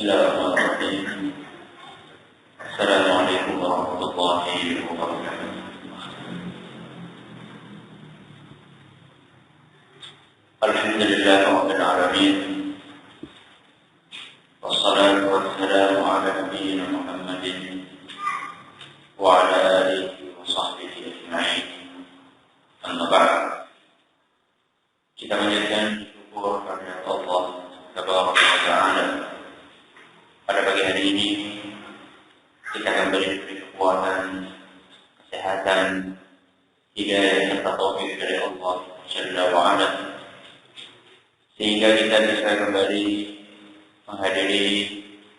Bismillahirrahmanirrahim. Assalamualaikum warahmatullahi wabarakatuh. Alhamdulillahirabbil alamin. Wassalatu wassalamu ala nabiyyina Muhammadin wa ala alihi wa sahbihi ajma'in. Amma ba'd. Kita menjadikan syukur kepada Allah Tabaraka wa Ta'ala. Pada pagi hari ini kita kembali diberi kekuatan, kesehatan, hidayah serta taufik dari Allah Jalla wa Ala, sehingga kita bisa kembali menghadiri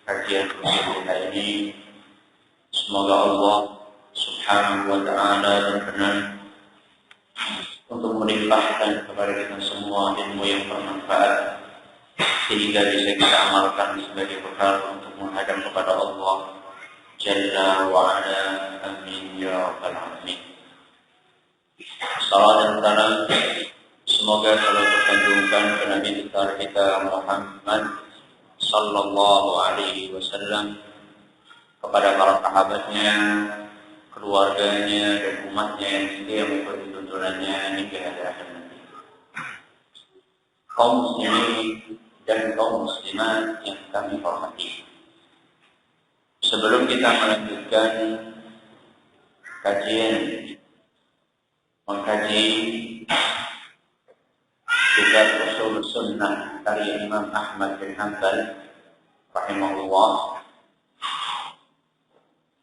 kajian kita ini. Semoga Allah Subhanahu wa Ta'ala berkenan untuk melimpahkan kepada kita semua ilmu yang bermanfaat, sehingga bisa kita amalkan sebagai bekal untuk menghadap kepada Allah Jalla wa Ala. Amin ya rabbal alamin. Salam dan salam semoga selalu tersanjungkan ke Nabi kita Muhammad sallallahu alaihi wasallam, kepada para sahabatnya, keluarganya dan umatnya yang setia mengikuti tuntunannya hingga akhir nanti. Kaum muslimin dan kaum muslimat yang kami hormati, sebelum kita melanjutkan kajian mengkaji kitab Ushul Sunnah karya Imam Ahmad bin Hanbal rahimahullah,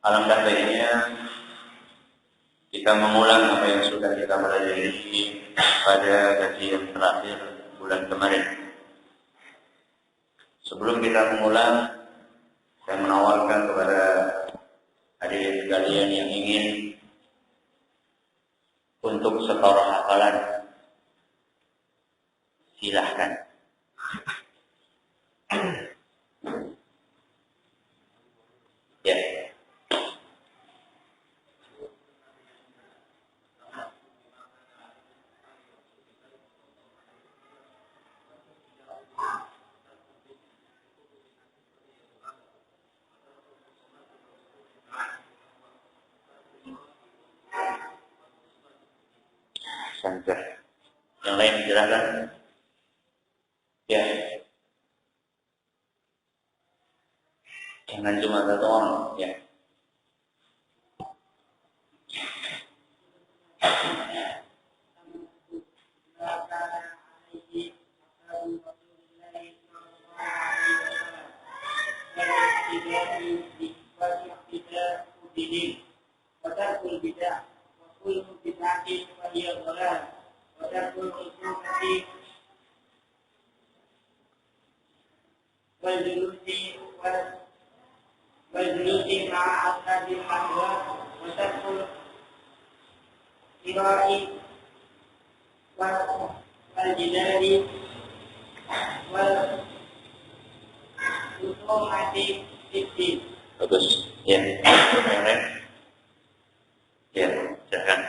alangkah baiknya kita mengulang apa yang sudah kita pelajari pada kajian terakhir bulan kemarin. Sebelum kita mengulang, saya menawarkan kepada hadirin sekalian yang ingin untuk setor hafalan, silahkan. Ya. Santai. Yang lain silakan. Ya. Jangan cuma satu orang, ya. والجلوس مع أصحاب الأهواء وترك القراء والجدال والخصومة في الدين. Bagus. Ya. Ya, silakan.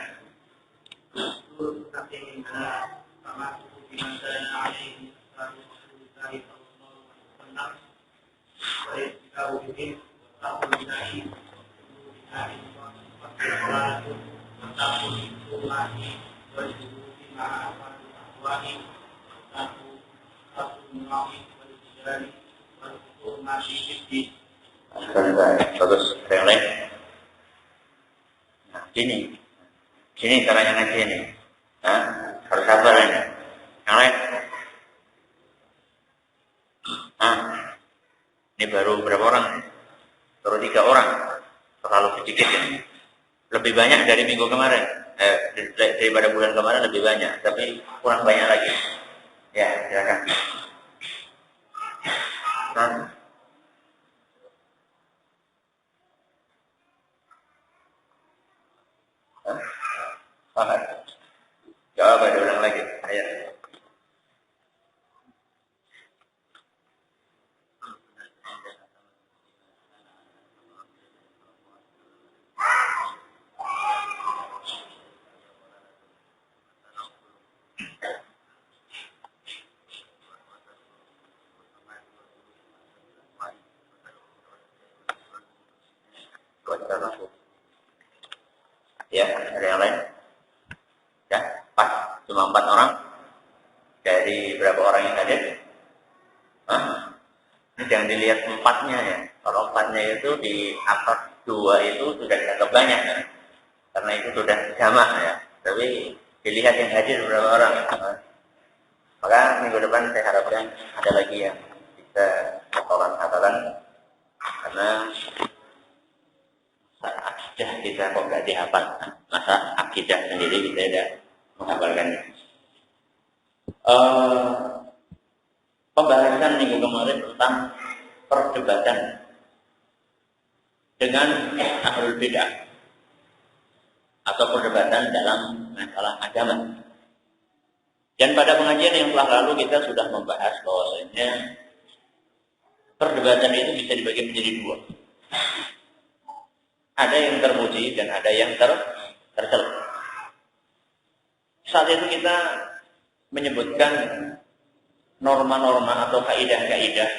Bagus. Ada yang lain? Nah, sini caranya ngaji ini. Nah, harus sabar ini. Yang lain? Nah, ini baru berapa orang? Baru 3 orang. Terlalu sedikit ini. Lebih banyak dari minggu kemarin. Daripada bulan kemarin lebih banyak, tapi kurang banyak lagi. Ya, silakan. Nah. Jawab, ada orang lagi. Ayo. Ya, ada yang lain? Ya, pas. Cuma 4 orang. Dari berapa orang yang hadir? Hah? Ini jangan dilihat 4-nya ya. Kalau 4-nya itu di akad 2 itu sudah dianggap banyak ya. Karena itu sudah jamak ya. Tapi dilihat yang hadir berapa orang. Maka minggu depan saya harapkan ada lagi yang bisa hafalan-hafalan. Karena akidah kita kok nggak dihafal. Masa akidah sendiri kita tidak menghafalkannya. Pembahasan minggu kemarin tentang perdebatan dengan ahlul bidah atau perdebatan dalam masalah agama. Dan pada pengajian yang telah lalu kita sudah membahas bahwasanya perdebatan itu bisa dibagi menjadi 2. Ada yang terpuji dan ada yang tercela. Saat itu kita menyebutkan norma-norma atau kaidah-kaidah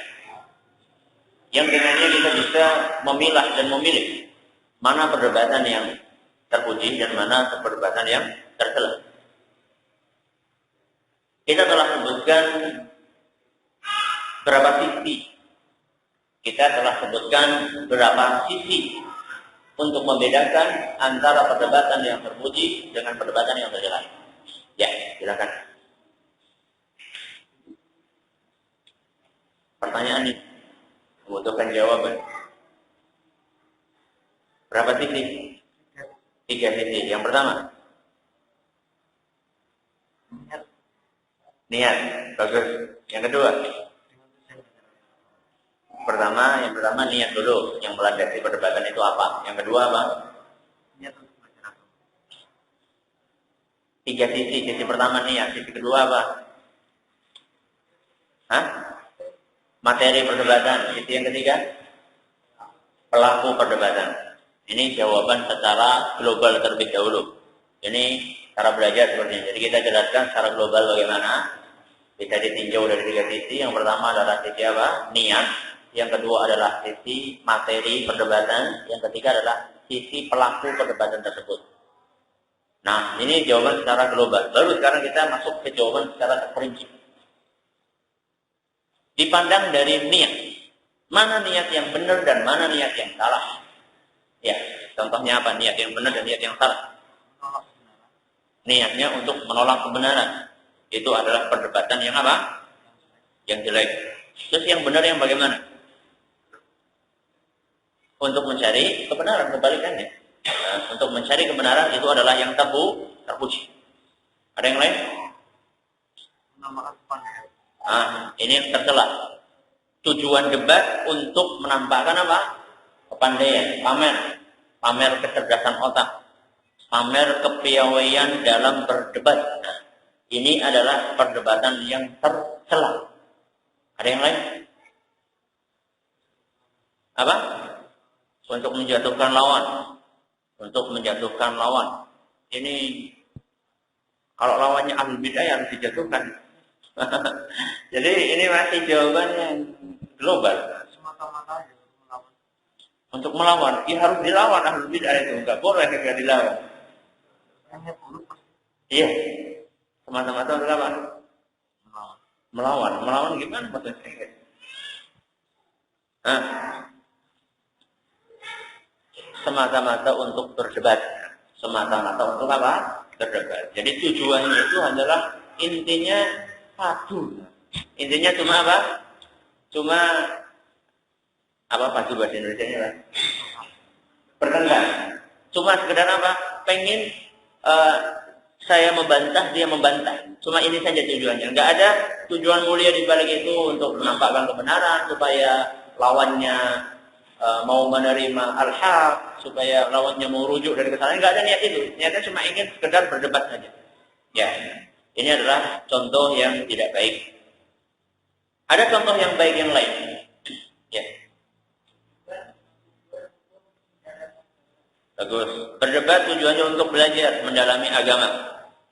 yang dengannya kita bisa memilah dan memilih mana perdebatan yang terpuji dan mana perdebatan yang tercela. Kita telah sebutkan berapa sisi. Kita telah sebutkan berapa sisi untuk membedakan antara perdebatan yang terpuji dengan perdebatan yang tercela. Ya, silakan. Pertanyaan ini membutuhkan jawaban. Berapa sisi? 3 sisi. Yang pertama, niat. Bagus. Yang kedua, yang pertama niat dulu. Yang melandasi perdebatan itu apa? Yang kedua apa? Niat untuk belajar. 3 sisi. Sisi pertama niat. Sisi kedua apa? Hah? Materi perdebatan. Sisi yang ketiga, pelaku perdebatan. Ini jawaban secara global terlebih dahulu. Ini cara belajar seperti ini. Jadi kita jelaskan secara global bagaimana. Bisa ditinjau dari 3 sisi. Yang pertama adalah sisi apa? Niat. Yang kedua adalah sisi materi perdebatan. Yang ketiga adalah sisi pelaku perdebatan tersebut. Nah, ini jawaban secara global. Baru sekarang kita masuk ke jawaban secara terperinci. Dipandang dari niat. Mana niat yang benar dan mana niat yang salah. Ya, contohnya apa? Niat yang benar dan niat yang salah. Niatnya untuk menolak kebenaran. Itu adalah perdebatan yang apa? Yang jelek. Terus yang benar yang bagaimana? Untuk mencari kebenaran, kebalikannya. Nah, untuk mencari kebenaran itu adalah yang terpuji. Ada yang lain? Ini yang tercela. Tujuan debat untuk menampakkan apa? Kepandaian, pamer kecerdasan otak, pamer kepiawaian dalam berdebat. Nah, ini adalah perdebatan yang tercela. Ada yang lain? Apa? Untuk menjatuhkan lawan. Untuk menjatuhkan lawan. Ini kalau lawannya ahlul bidah harus dijatuhkan. Jadi ini masih jawaban yang global. Semata-mata untuk melawan, ya harus dilawan ahlul bidah itu, enggak boleh enggak dilawan. Iya, semata-mata untuk apa? Melawan gimana maksudnya? Semata-mata untuk berdebat, semata-mata untuk apa? Berdebat. Jadi tujuannya itu adalah intinya padu. Intinya cuma apa? Cuma apa padu bahasa Indonesianya lah? Bertengkar. Cuma sekedar apa? Pengen saya membantah, dia membantah. Cuma ini saja tujuannya. Enggak ada tujuan mulia di balik itu untuk menampakkan kebenaran supaya lawannya mau menerima al-haq, supaya lawannya mau rujuk dari kesalahan. Enggak ada niat itu. Niatnya cuma ingin sekedar berdebat saja. Ya, ini adalah contoh yang tidak baik. Ada contoh yang baik yang lain. Ya. Bagus. Berdebat tujuannya untuk belajar, mendalami agama.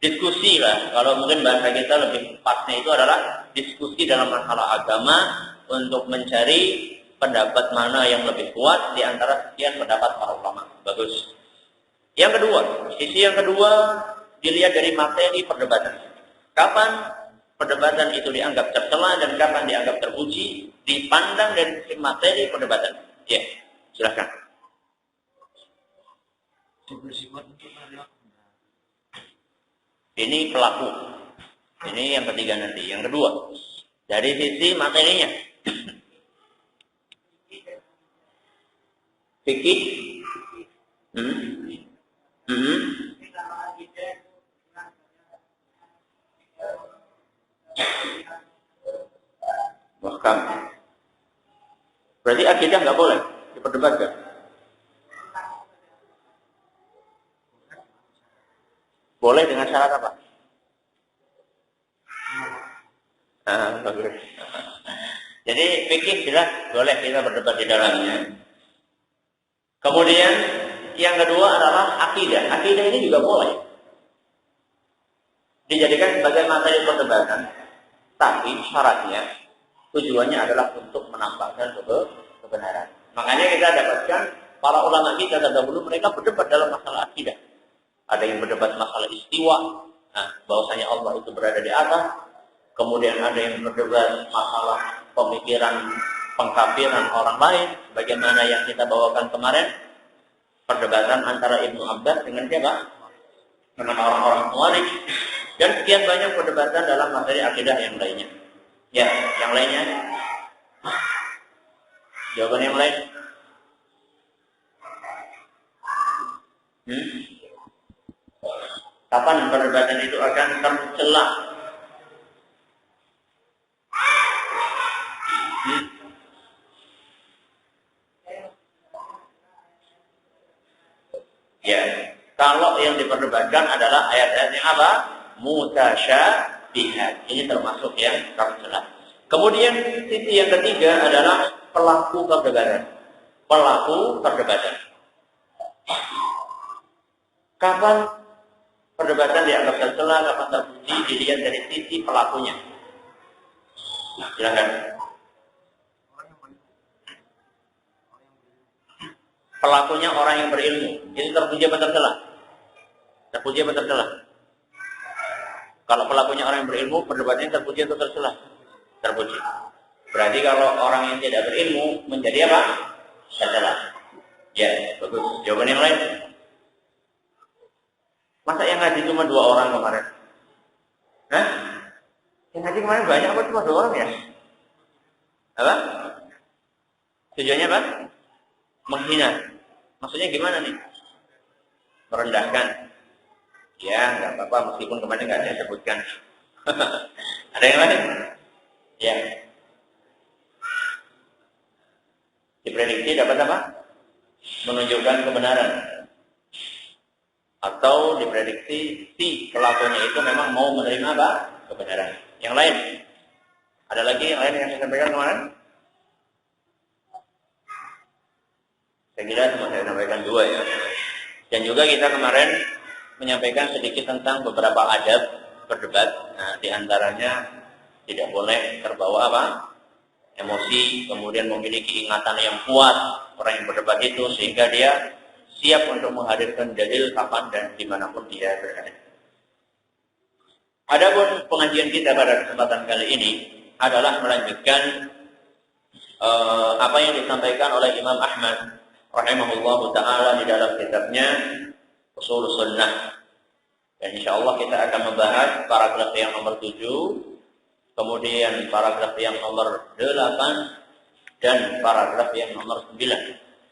Diskusi lah. Kalau mungkin bahasa kita lebih pasnya itu adalah diskusi dalam masalah agama untuk mencari pendapat mana yang lebih kuat di antara sekian pendapat para ulama. Bagus. Yang kedua, sisi yang kedua dilihat dari materi perdebatan. Kapan perdebatan itu dianggap tercela dan kapan dianggap terpuji, dipandang dari sisi materi perdebatan. Ya, silakan. Ini pelaku. Ini yang ketiga nanti. Yang kedua, dari sisi materinya. Fikih. Bahkan. Berarti akidah nggak boleh diperdebatkan. Boleh dengan syarat apa? Bagus. Jadi fikih jelas boleh kita berdebat di dalamnya. Kemudian yang kedua adalah akidah. Akidah ini juga boleh dijadikan sebagai materi perdebatan, tapi syaratnya tujuannya adalah untuk menampakkan kebenaran. Makanya kita dapatkan para ulama kita terdahulu mereka berdebat dalam masalah akidah. Ada yang berdebat masalah istiwa, bahwasanya Allah itu berada di atas. Kemudian ada yang berdebat masalah pemikiran pengkafiran orang lain, bagaimana yang kita bawakan kemarin, perdebatan antara Ibnu Abbas dengan siapa? Dengan orang-orang Khawarij. Dan sekian banyak perdebatan dalam materi akidah yang lainnya. Ya, yang lainnya? Jawaban yang lain? Kapan perdebatan itu akan tercela? Ya, kalau yang diperdebatkan adalah ayat-ayat yang apa? Mutasyabihat. Ini termasuk yang tercela. Kemudian sisi yang ketiga adalah pelaku perdebatan. Pelaku perdebatan. Kapan perdebatan dianggap tercela, kapan terpuji, dilihat dari sisi pelakunya. Silakan. Pelakunya orang yang berilmu. Itu terpuji atau tercela? Terpuji atau tercela? Kalau pelakunya orang yang berilmu, perdebatannya terpuji atau tercela? Terpuji. Berarti kalau orang yang tidak berilmu menjadi apa? Tercela. Ya, bagus. Jawaban yang lain? Masa yang ngaji cuma 2 orang kemarin? Hah? Yang ngaji kemarin banyak apa cuma 2 orang ya? Apa? Tujuannya apa? Menghina. Maksudnya gimana nih? Merendahkan. Ya, nggak apa-apa meskipun kemarin nggak ada sebutkan. Ada yang lain? Ya. Diprediksi dapat apa? Menunjukkan kebenaran. Atau diprediksi si pelakunya itu memang mau menerima apa? Kebenaran. Yang lain? Ada lagi yang lain yang saya sampaikan kemarin? Saya kira cuma saya sampaikan 2 ya. Dan juga kita kemarin menyampaikan sedikit tentang beberapa adab berdebat. Nah, diantaranya tidak boleh terbawa apa? Emosi, kemudian memiliki ingatan yang kuat orang yang berdebat itu sehingga dia siap untuk menghadirkan dalil kapan dan dimanapun dia berada. Adapun pengajian kita pada kesempatan kali ini adalah melanjutkan apa yang disampaikan oleh Imam Ahmad rahimahullahu ta'ala di dalam kitabnya Ushul Sunnah. Dan insyaAllah kita akan membahas paragraf yang nomor 7, kemudian paragraf yang nomor 8, dan paragraf yang nomor 9.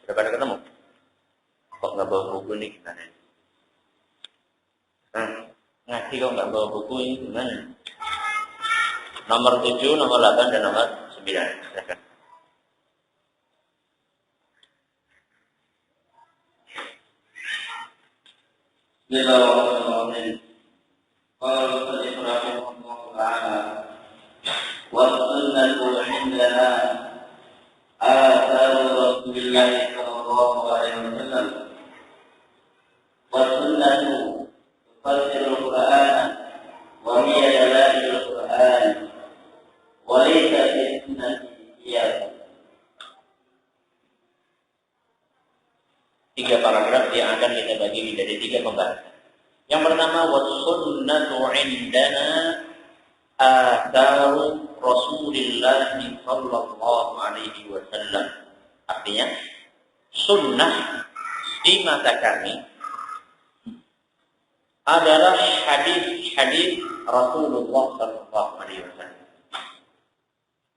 Sudah pada ketemu? Kok nggak bawa buku ini gimana? Ngaji kok nggak bawa buku ini gimana? Nomor 7, nomor 8, dan nomor 9. Silakan. Bismillahirrahmanirrahim. Qala al-Mu'allif rahimahullah ta'ala wa sunnatu 'indana atharu Rasulillah sallallahu alaihi wasallam wa sunnatu tufassiru al-Qur'an wa hiya dalail al-Qur'an wa laysa fi sunnati qiyas. 3 paragraf yang akan kita bagi menjadi 3 pembahasan. Yang pertama, was-sunnatu 'indana atharu Rasulillah sallallahu alaihi wasallam. Artinya, sunnah di mata kami adalah hadis-hadis Rasulullah sallallahu alaihi wasallam.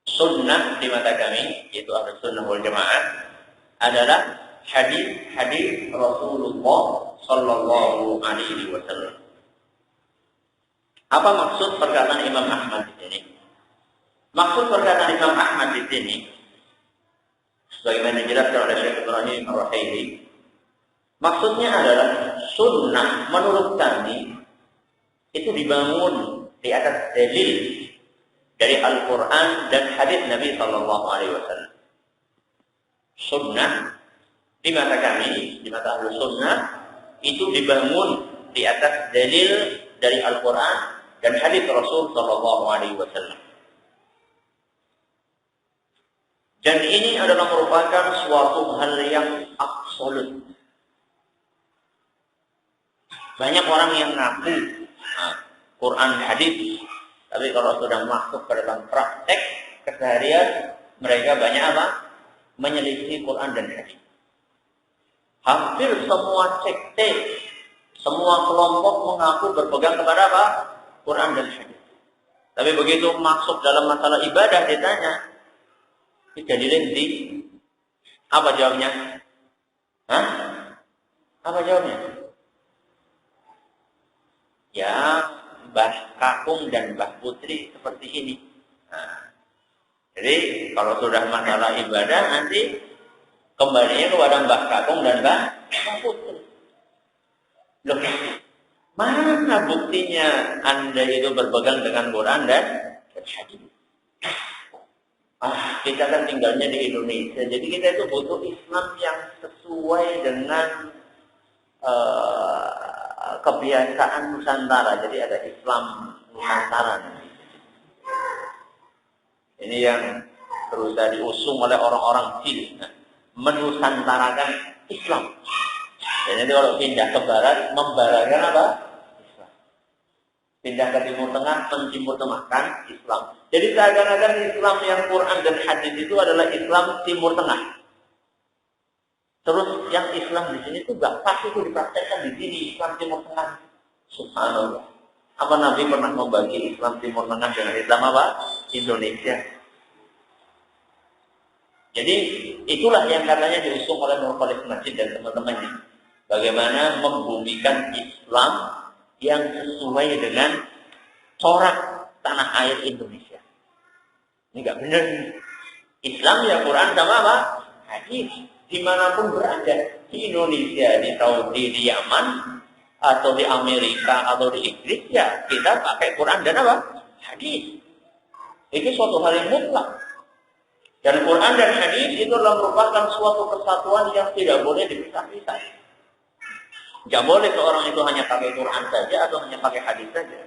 Sunnah di mata kami, yaitu Ahlus Sunnah wal Jamaah, adalah hadis-hadis Rasulullah sallallahu alaihi wasallam. Apa maksud perkataan Imam Ahmad di sini? Maksud perkataan Imam Ahmad di sini, sebagaimana dijelaskan oleh Syekh Ibrahim Ar-Ruhaili, maksudnya adalah sunnah menurut kami itu dibangun di atas dalil dari Al-Quran dan hadis Nabi Sallallahu Alaihi Wasallam. Sunnah di mata kami, di mata Ahlus Sunnah, itu dibangun di atas dalil dari Al-Quran dan hadis Rasul Sallallahu Alaihi Wasallam. Dan ini adalah merupakan suatu hal yang absolut. Banyak orang yang ngaku Quran hadis, tapi kalau sudah masuk ke dalam praktek keseharian, mereka banyak apa? Menyelisih Quran dan hadis. Hampir semua sekte, semua kelompok mengaku berpegang kepada apa? Quran dan hadis. Tapi begitu masuk dalam masalah ibadah ditanya, jadi lenti. Apa jawabnya? Hah? Apa jawabnya? Ya, Mbah Kakung dan Mbah Putri seperti ini. Nah, jadi kalau sudah masalah ibadah nanti kembalinya kepada Mbah Kakung dan Mbah Putri. Loh, mana buktinya Anda itu berpegang dengan Quran dan hadis? Kita kan tinggalnya di Indonesia, jadi kita itu butuh Islam yang sesuai dengan kebiasaan Nusantara. Jadi ada Islam Nusantara. Ini yang berusaha diusung oleh orang-orang Cina, menusantarakan Islam. Dan itu kalau pindah ke barat, membaratkan apa? Islam. Pindah ke Timur Tengah, mentimur tengahkan Islam. Jadi seakan-akan Islam yang Quran dan hadis itu adalah Islam Timur Tengah. Terus yang Islam di sini tuh gak pas itu dipraktekkan di sini, Islam Timur Tengah. Subhanallah. Apa Nabi pernah membagi Islam Timur Tengah dengan Islam apa? Indonesia. Jadi itulah yang katanya diusung oleh Nur Khalid Masjid dan teman-temannya. Bagaimana membumikan Islam yang sesuai dengan corak tanah air Indonesia. Ini gak benar. Islam ya Quran sama apa? Hadis. Dimanapun berada, di Indonesia, di Saudi, di Yaman, atau di Amerika, atau di Inggris, ya kita pakai Quran dan apa? Hadis. Itu suatu hal yang mutlak. Dan Quran dan hadis itu adalah merupakan suatu kesatuan yang tidak boleh dipisah-pisah. Tidak boleh seorang itu hanya pakai Quran saja atau hanya pakai hadis saja.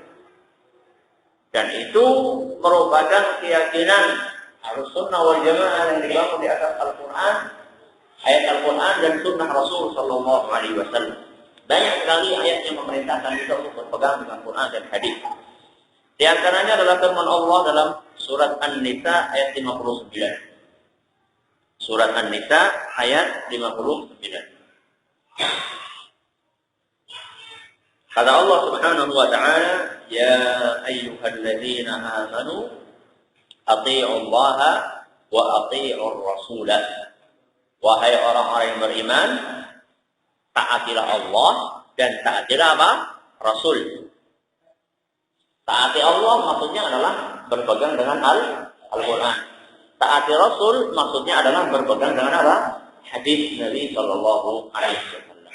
Dan itu merupakan keyakinan Ahlus Sunnah wal Jamaah yang dibangun di atas Al-Quran, ayat Al-Quran dan Sunnah Rasul Sallallahu Alaihi Wasallam. Banyak sekali ayat yang memerintahkan kita untuk berpegang dengan Quran dan hadis. Di antaranya adalah firman Allah dalam surat An-Nisa ayat 59. Surat An-Nisa ayat 59. Kata Allah Subhanahu wa taala, "Ya ayyuhalladzina amanu athi'ullaha wa athi'ur rasulah." Wahai orang-orang yang beriman, taatilah Allah dan taatilah apa? Rasul. Taati Allah maksudnya adalah berpegang dengan Al-Quran. Taati Rasul maksudnya adalah berpegang dengan apa? Hadis Nabi Sallallahu Alaihi Wasallam.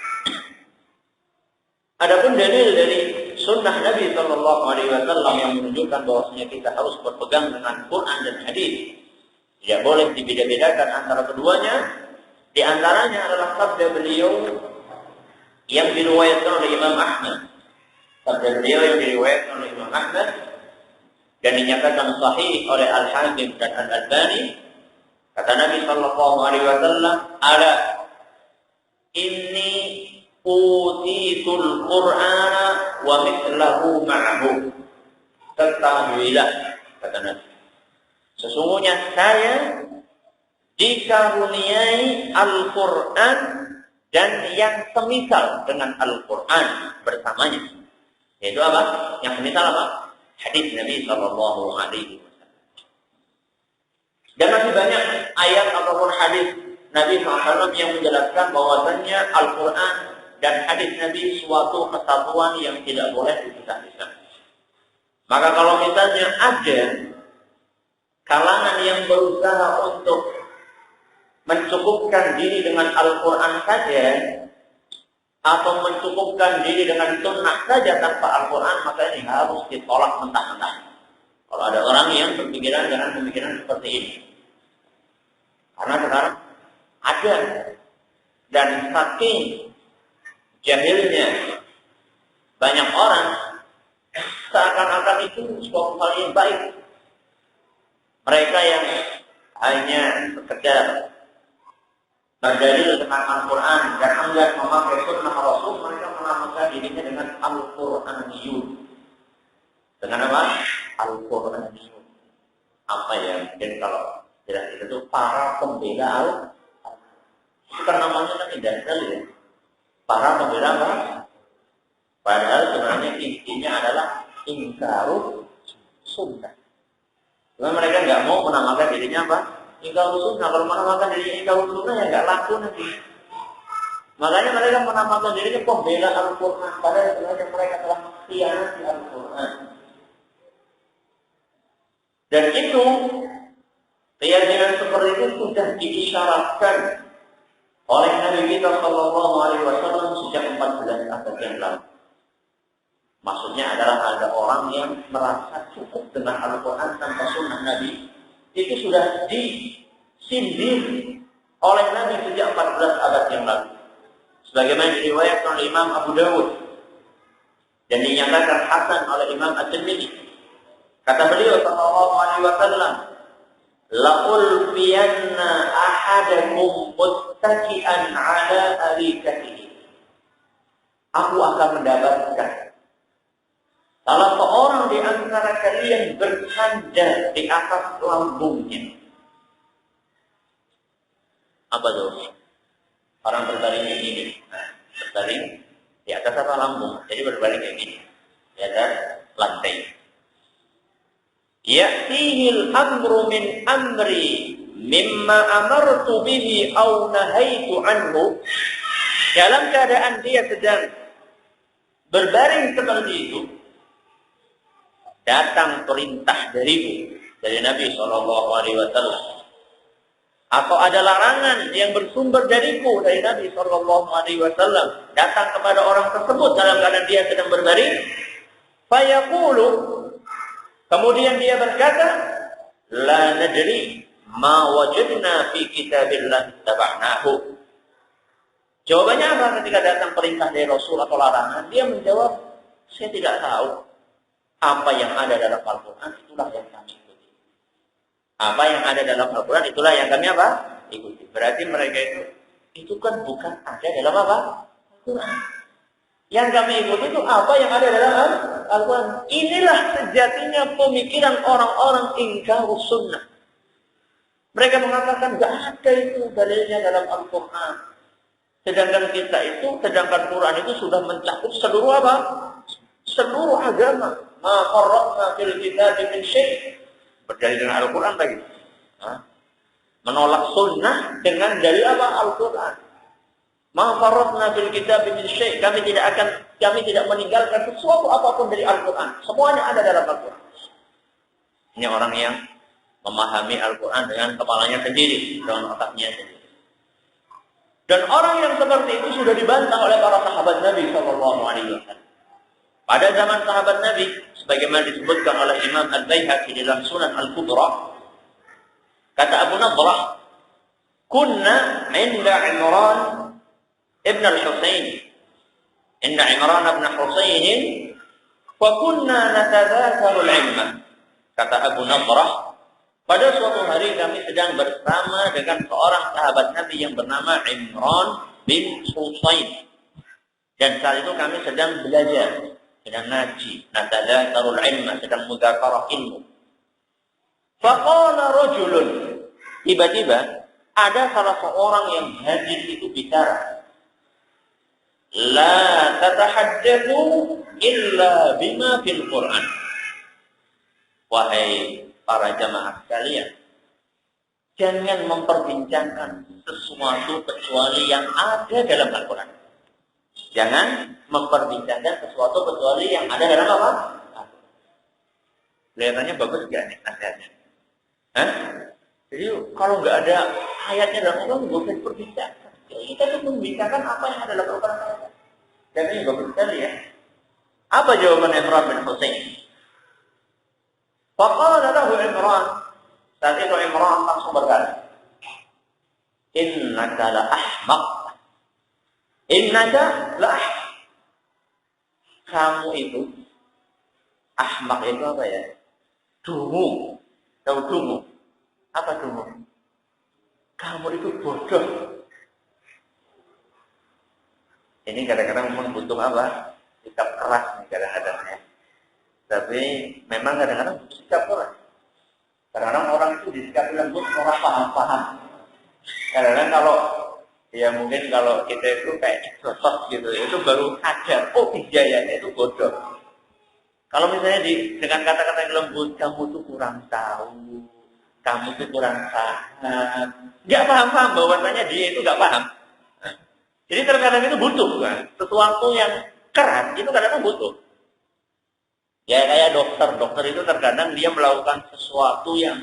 Adapun dalil dari sunnah Nabi Sallallahu Alaihi Wasallam yang menunjukkan bahwasanya kita harus berpegang dengan Quran dan hadis. Tidak boleh dibeda-bedakan antara keduanya. Di antaranya adalah sabda beliau yang diriwayatkan oleh Imam Ahmad. Sabda beliau yang diriwayatkan oleh Imam Ahmad dan dinyatakan sahih oleh Al-Hakim dan Al-Albani. Kata Nabi Sallallahu Alaihi Wasallam, "Ala inni utitul Qur'ana wa mithlahu ma'ahu. Ketahuilah, kata Nabi, sesungguhnya saya dikaruniai Al-Quran dan yang semisal dengan Al-Quran bersamanya. Yaitu apa? Yang semisal apa? Hadis Nabi Sallallahu Alaihi Wasallam. Dan masih banyak ayat ataupun hadis Nabi SAW yang menjelaskan bahwasannya Al-Quran dan hadis Nabi suatu kesatuan yang tidak boleh dipisah-pisah. Maka kalau misalnya ada kalangan yang berusaha untuk mencukupkan diri dengan Al-Quran saja atau mencukupkan diri dengan sunnah saja tanpa Al-Quran, maka ini harus ditolak mentah-mentah. Kalau ada orang yang berpikiran dengan pemikiran seperti ini, karena sekarang ada, dan saking jahilnya banyak orang, seakan-akan itu suatu hal yang baik. Mereka yang hanya sekedar berdalil dengan Al-Quran dan enggan memakai sunnah Rasul, mereka menamakan dirinya dengan Al-Quraniyun. Dengan apa? Al-Quraniyun. Apa ya? Mungkin kalau tidak itu para pembela Al-Quran. Itu kan namanya kan indah sekali ya. Para pembela apa? Padahal sebenarnya intinya adalah ingkaru sunnah. Cuma mereka nggak mau menamakan dirinya apa? Ingkaru sunnah. Kalau menamakan dirinya ingkaru sunnah ya nggak laku nanti. Makanya mereka menamakan dirinya pembela Al-Quran. Padahal sebenarnya mereka telah mengkhianati Al-Quran. Dan itu keyakinan seperti itu sudah diisyaratkan oleh Nabi kita Sallallahu Alaihi Wasallam sejak 14 abad yang lalu. Maksudnya adalah ada orang yang merasa cukup dengan Al-Quran tanpa sunnah Nabi. Itu sudah disindir oleh Nabi sejak 14 abad yang lalu. Sebagaimana diriwayatkan oleh Imam Abu Dawud dan dinyatakan hasan oleh Imam At-Tirmidzi. Kata beliau Sallallahu Alaihi Wasallam, "La'ulfiyanna ahadakum muttaki'an 'ala arikatihi." Aku akan mendapatkan salah seorang di antara kalian bersandar di atas lambungnya. Apa tuh? Orang berbaring kayak gini. Berbaring di atas apa lambung. Jadi berbaring kayak gini. Di atas lantai. Ya'tihil amru min amri mimma amartu bihi aw nahaitu anhu. Dalam keadaan dia sedang berbaring seperti itu, datang perintah dariku, dari Nabi SAW, atau ada larangan yang bersumber dariku dari Nabi SAW, datang kepada orang tersebut dalam keadaan dia sedang berbaring, fayaqulu, kemudian dia berkata, la nadri ma wajadna fi kitabillah taba'nahu. Jawabannya apa ketika datang perintah dari Rasul atau larangan? Dia menjawab, saya tidak tahu. Apa yang ada dalam Al-Quran, itulah yang kami ikuti. Apa yang ada dalam Al-Quran, itulah yang kami apa? Ikuti. Berarti mereka itu kan bukan ada dalam apa? Al-Quran. Yang kami ikuti itu apa yang ada dalam Al-Quran. Inilah sejatinya pemikiran orang-orang ingkaru sunnah. Mereka mengatakan, tidak ada itu dalilnya dalam Al-Quran. Sedangkan Quran itu sudah mencakup seluruh apa? Seluruh agama. Ma farratna fil kitab min syai'. Berdalil dengan Al-Quran lagi. Menolak sunnah dengan dalil apa? Al-Quran. Ma farratna fil kitab min syai'. Kami tidak meninggalkan sesuatu apapun dari Al-Quran. Semuanya ada dalam Al-Quran. Ini orang yang memahami Al-Quran dengan kepalanya sendiri, dengan otaknya sendiri. Dan orang yang seperti itu sudah dibantah oleh para sahabat Nabi SAW. Pada zaman sahabat Nabi, sebagaimana disebutkan oleh Imam Al-Baihaqi dalam Sunan Al-Kubra, kata Abu Nadrah, "Kunna 'inda Imran ibn al-Husayn, inda Imran ibn Husayn, wa kunna natadhakaru al-'ilma." Kata Abu Nadrah, pada suatu hari kami sedang bersama dengan seorang sahabat Nabi yang bernama Imran bin Husain. Dan saat itu kami sedang belajar, sedang ngaji, natadzakarul ilma, sedang mudzakarah ilmu. Faqala rajulun, tiba-tiba ada salah seorang yang hadir itu bicara. La tatahaddatsu illa bima fil Qur'an. Wahai para jamaah sekalian, jangan memperbincangkan sesuatu kecuali yang ada dalam Al-Quran. Jangan memperbincangkan sesuatu kecuali yang ada dalam apa? Kelihatannya bagus gak nih nasihatnya? Hah? Jadi kalau nggak ada ayatnya dalam Al-Quran, nggak usah diperbincangkan. Kita tuh membincangkan apa yang ada dalam Al-Quran. Dan ini bagus sekali ya. Apa jawaban Imran bin Husain? Faqala lahu Imran. Saat itu Imran langsung berkata, Innaka la ahmaq. Innaka la ahmaq. Kamu itu, ahmaq itu apa ya? Dungu. Tahu dungu? Apa dungu? Kamu itu bodoh. Ini kadang-kadang memang butuh apa? Sikap keras nih kadang-kadang ya. Tapi memang kadang-kadang butuh sikap keras. Kadang-kadang orang itu disikapi lembut, orang paham-paham. Kadang-kadang kalau, ya mungkin kalau kita itu kayak sosok gitu, itu baru ajar, oh iya ya, itu bodoh. Kalau misalnya dengan kata-kata yang lembut, kamu tuh kurang tahu, kamu tuh kurang paham. Nggak paham-paham, bahwasanya dia itu nggak paham. Jadi terkadang itu butuh, kan? Sesuatu yang keras, itu kadang-kadang butuh. Ya kayak dokter itu terkadang dia melakukan sesuatu yang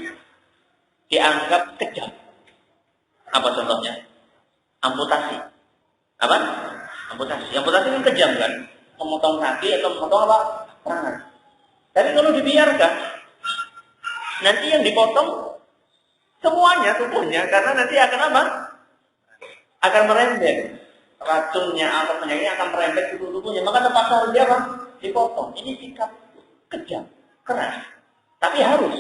dianggap kejam. Apa contohnya? Amputasi. Apa? Amputasi. Amputasi kan kejam kan? Memotong kaki atau memotong apa? Tangan. Tapi kalau dibiarkan, nanti yang dipotong semuanya tubuhnya, karena nanti akan apa? Akan merembet. Racunnya atau penyakitnya akan merembet ke tubuhnya. Maka terpaksa harus dia apa? Dipotong. Ini sikap kejam, keras, tapi harus.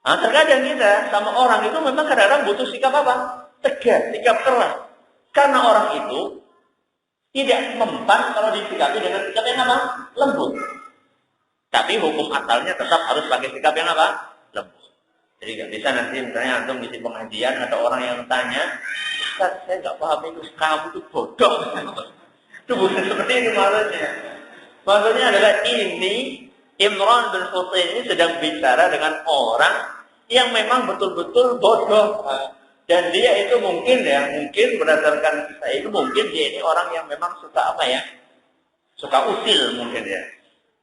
Nah, terkadang kita sama orang itu memang kadang-kadang butuh sikap apa? Tegas, sikap keras. Karena orang itu tidak mempan kalau disikapi dengan sikap yang apa? Lembut. Tapi hukum asalnya tetap harus pakai sikap yang apa? Lembut. Jadi nggak bisa nanti misalnya antum ngisi pengajian ada orang yang tanya, Ustaz, saya nggak paham itu, kamu itu bodoh. Itu bukan seperti itu maksudnya. Maksudnya adalah ini Imran bin Husain ini sedang bicara dengan orang yang memang betul-betul bodoh. Dan dia itu mungkin berdasarkan kisah itu mungkin dia ini orang yang memang suka apa ya? Suka usil mungkin ya.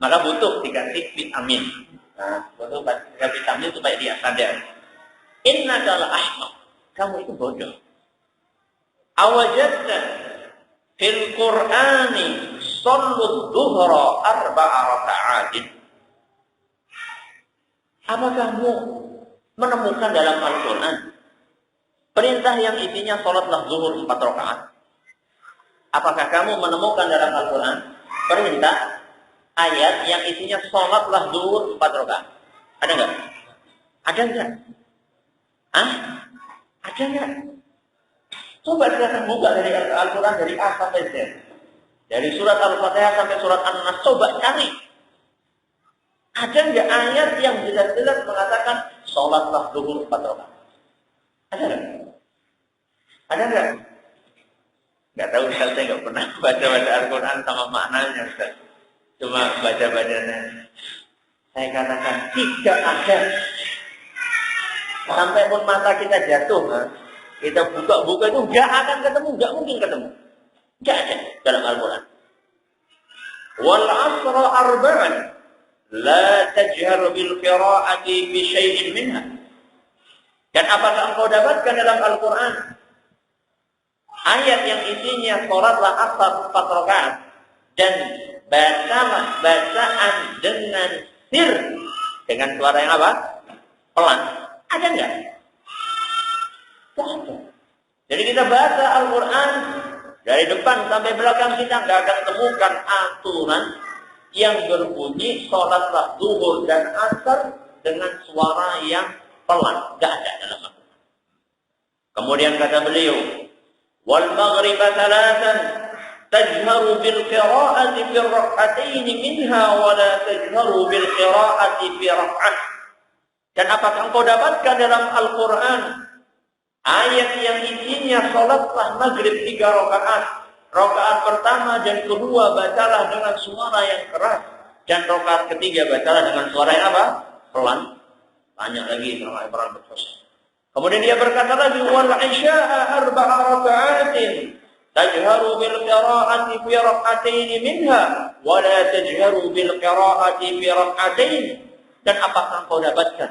Maka butuh dikasih vitamin. Nah, butuh dikasih vitamin supaya dia sadar. Innaka la ahmaq. Kamu itu bodoh. Awajadta fil Qur'ani Sallu dhuhra arba'a raka'atin. Apa kamu menemukan dalam Al-Quran perintah yang isinya sholatlah zuhur 4 rakaat? Apakah kamu menemukan dalam Al-Quran perintah ayat yang isinya sholatlah zuhur 4 rakaat? Ada nggak? Ada nggak? Ada nggak? Coba kita buka dari Al-Quran dari A sampai Z. Dari surat Al-Fatihah sampai surat An-Nas, coba cari. Ada nggak ayat yang jelas-jelas mengatakan sholatlah zuhur 4 rakaat? Ada nggak? Ada nggak? Nggak tahu, Ustaz, saya nggak pernah baca Al-Quran sama maknanya, Ustaz. Cuma baca-bacanya. Saya katakan tidak ada. Sampai pun mata kita jatuh, kita buka-buka itu nggak akan ketemu, nggak mungkin ketemu. Tidak ada dalam Al-Quran. Wal asra arba'an la tajhar bil qira'ati bi syai'in minha. Dan apakah engkau dapatkan dalam Al-Quran ayat yang isinya sholatlah asar 4 rakaat dan bacaan dengan sir, dengan suara yang apa? Pelan. Ada enggak? Tidak ada. Jadi kita baca Al-Quran dari depan sampai belakang, kita nggak akan temukan aturan yang berbunyi sholatlah zuhur dan asar dengan suara yang pelan. Nggak ada dalam Al-Quran. Kemudian kata beliau, wal maghriba thalathan tajharu bil qira'ati fi rak'atain minha wa la tajharu bil qira'ati fi rak'ah. Dan apakah engkau dapatkan dalam Al-Quran ayat yang isinya salatlah maghrib 3 rakaat. Rakaat pertama dan kedua bacalah dengan suara yang keras, dan rakaat ketiga bacalah dengan suara yang apa? Pelan. Tanya lagi sama Ibrahim berkata. Kemudian dia berkata lagi, wal isya'a 4 raka'atin tajharu bil qira'ati fi rak'atain minha wa la tajharu bil qira'ati fi rak'atain. Dan apakah engkau dapatkan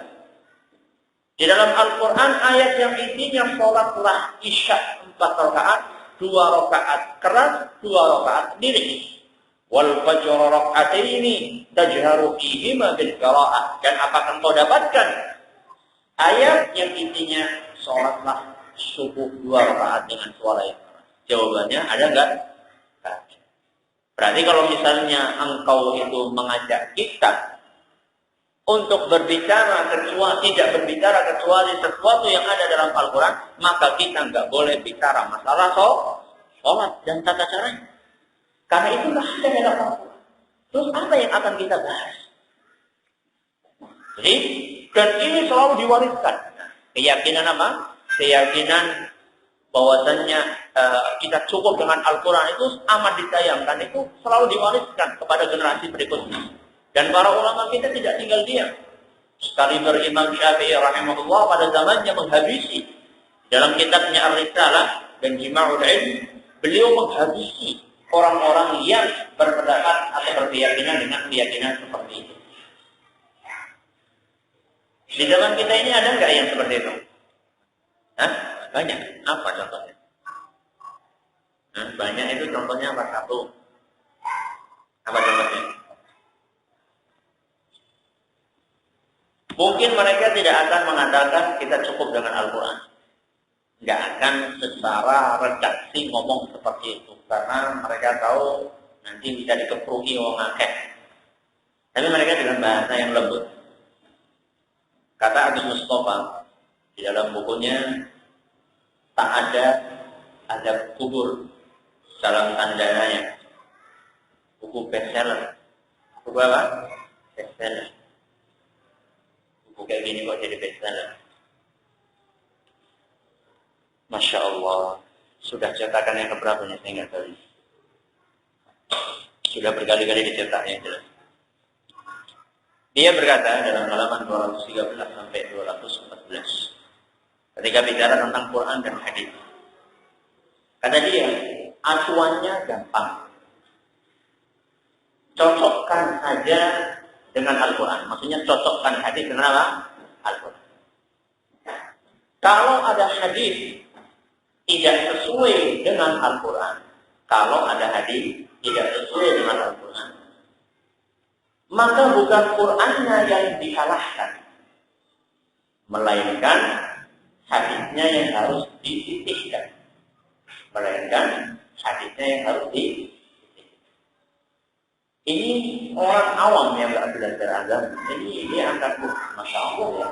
di dalam Al-Quran ayat yang isinya sholatlah isya 4 rakaat, 2 rakaat keras, 2 rakaat lirik. Wal fajr rak'ataini tajharu fihima bil qira'ah. Dan apakah engkau dapatkan ayat yang intinya sholatlah subuh 2 rakaat dengan suara yang keras? Jawabannya ada enggak? Berarti kalau misalnya engkau itu mengajak kita untuk berbicara tidak berbicara kecuali sesuatu yang ada dalam Al-Quran, maka kita enggak boleh bicara masalah sholat dan tata caranya. Karena itu enggak ada dalam Al-Quran. Terus apa yang akan kita bahas? Jadi, dan ini selalu diwariskan. Keyakinan apa? Keyakinan bahwasannya kita cukup dengan Al-Quran itu amat disayangkan, itu selalu diwariskan kepada generasi berikutnya. Dan para ulama kita tidak tinggal diam. Sekali Imam Syafi'i rahimahullah pada zamannya menghabisi dalam kitabnya Ar-Risalah dan Jima'ul Ilm, beliau menghabisi orang-orang yang berpendapat atau berkeyakinan dengan keyakinan seperti itu. Di zaman kita ini ada nggak yang seperti itu? Hah? Banyak. Apa contohnya? Banyak itu contohnya apa? Satu. Apa contohnya? Mungkin mereka tidak akan mengatakan kita cukup dengan Al-Quran. Nggak akan secara redaksi ngomong seperti itu. Karena mereka tahu nanti bisa dikepruki orang akeh. Tapi mereka dengan bahasa yang lembut. Kata Agus Mustafa di dalam bukunya, tak ada kubur dalam tandanya. Buku bestseller. Buku apa? Bestseller. Kayak gini kok jadi bestseller. Masya Allah. Sudah cetakan yang keberapa nih? Saya nggak tahu. Sudah berkali-kali dicetaknya jelas. Dia berkata dalam halaman 213 sampai 214 ketika bicara tentang Quran dan hadis. Kata dia, acuannya gampang. Cocokkan saja dengan Al-Quran. Maksudnya cocokkan hadis dengan apa? Al-Quran. Kalau ada hadis tidak sesuai dengan Al-Quran, kalau ada hadis tidak sesuai dengan Al-Quran, maka bukan Qurannya yang disalahkan, melainkan hadisnya yang harus disisihkan. Melainkan hadisnya yang harus disisihkan. Ini orang awam yang nggak belajar agama. Jadi dia akan, Masya Allah ya.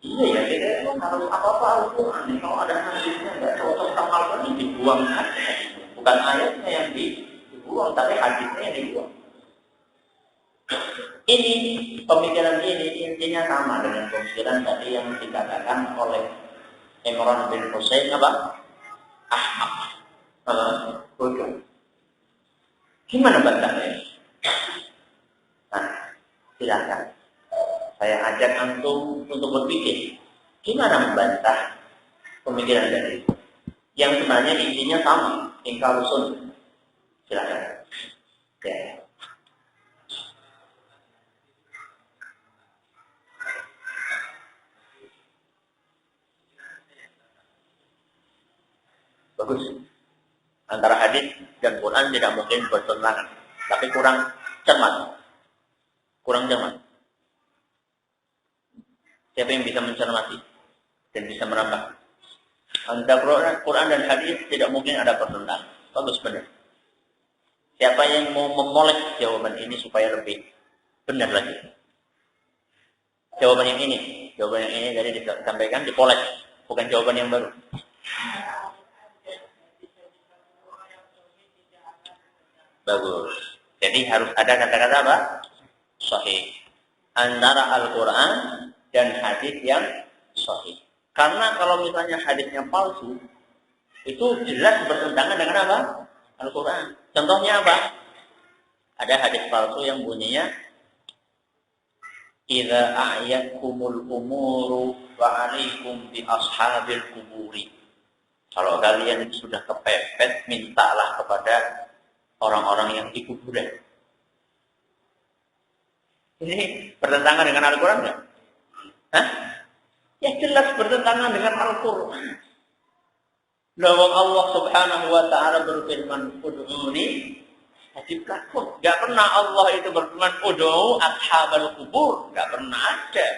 Iya ya, kita itu harus apa-apa Al-Quran. Kalau ada hadisnya nggak cocok sama Al-Quran, dibuang hadisnya. Bukan ayatnya yang dibuang, tapi hadisnya yang dibuang. Ini, pemikiran ini intinya sama dengan pemikiran tadi yang dikatakan oleh Imran bin Husain apa? Ahmad. Bodoh. Gimana bantahnya? Nah, silakan. Saya ajak antum untuk berpikir, gimana membantah pemikiran dari itu? Yang sebenarnya intinya sama, ingkar sunnah. Silakan. Oke. Bagus. Antara hadis dan Quran tidak mungkin bertentangan, tapi kurang cermat. Kurang cermat. Siapa yang bisa mencermati dan bisa merambah? Antara Quran dan hadis tidak mungkin ada pertentangan. Bagus, benar. Siapa yang mau memolek jawaban ini supaya lebih benar lagi? Jawaban yang ini tadi disampaikan dipolek, bukan jawaban yang baru. Bagus. Jadi harus ada kata-kata apa? Sahih. Antara Al-Quran dan hadis yang sahih. Karena kalau misalnya hadisnya palsu, itu jelas bertentangan dengan apa? Al-Quran. Contohnya apa? Ada hadis palsu yang bunyinya idza a'yakumul umuru fa'alaikum bi ashabil kuburi. Kalau kalian sudah kepepet, mintalah kepada orang-orang yang di kuburan. Ini bertentangan dengan Al-Quran enggak? Hah? Ya jelas bertentangan dengan Al-Quran. Lalu Allah Subhanahu wa taala berfirman, "Ud'uni astajib lakum." Enggak pernah Allah itu berfirman, "Ud'u ashabal kubur." Enggak pernah ada.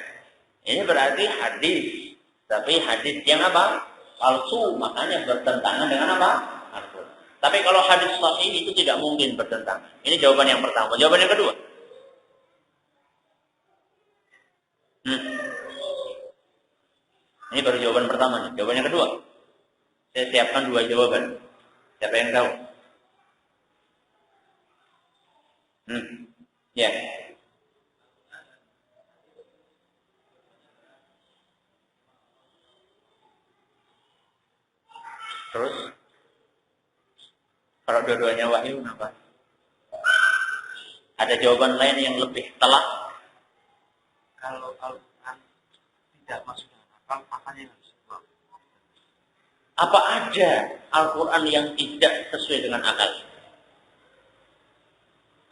Ini berarti hadis. Tapi hadis yang apa? Palsu, makanya bertentangan dengan apa? Al-Quran. Tapi kalau hadis sahih itu tidak mungkin bertentangan. Ini jawaban yang pertama. Jawaban yang kedua. Ini baru jawaban pertama nih. Jawaban yang kedua. Saya siapkan 2 jawaban. Siapa yang tahu? Ya. Terus? Kalau dua-duanya wahyu, kenapa? Ada jawaban lain yang lebih telak? Kalau Al-Quran tidak masuk dalam akal, apanya yang harus dibuang? Apa ada Al-Quran yang tidak sesuai dengan akal?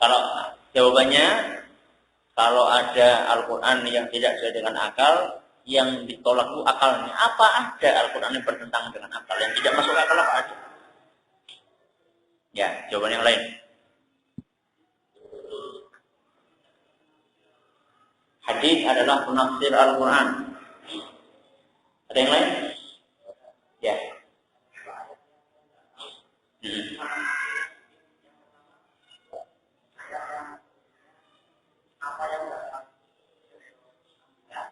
Kalau jawabannya, kalau ada Al-Quran yang tidak sesuai dengan akal, yang ditolak itu akalnya. Apa ada Al-Quran yang bertentangan dengan akal? Yang tidak masuk akal apa ada? Ya, jawaban yang lain. Hadis adalah penafsir Al-Quran. Ada yang lain? Ya.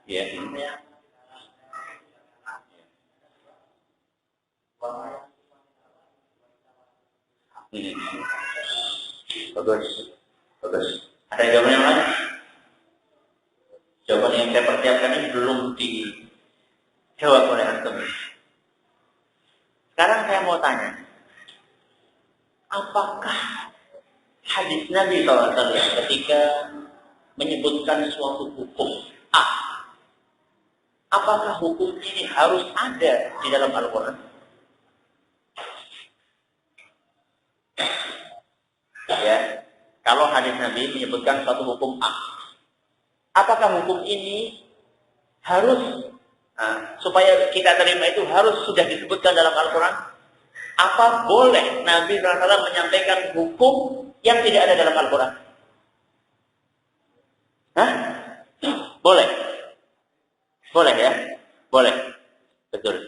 Ya. Bagus. Ada jawaban yang lain? Jawaban yang saya persiapkan ini belum dijawab oleh antum. Sekarang saya mau tanya, apakah hadis Nabi SAW ketika menyebutkan suatu hukum A, apakah hukum ini harus ada di dalam Al-Quran? Ya, kalau hadis Nabi menyebutkan suatu hukum A, apakah hukum ini harus supaya kita terima itu harus sudah disebutkan dalam Al-Quran? Apa boleh Nabi SAW menyampaikan hukum yang tidak ada dalam Al-Quran? Boleh? Boleh ya? Boleh. Betul.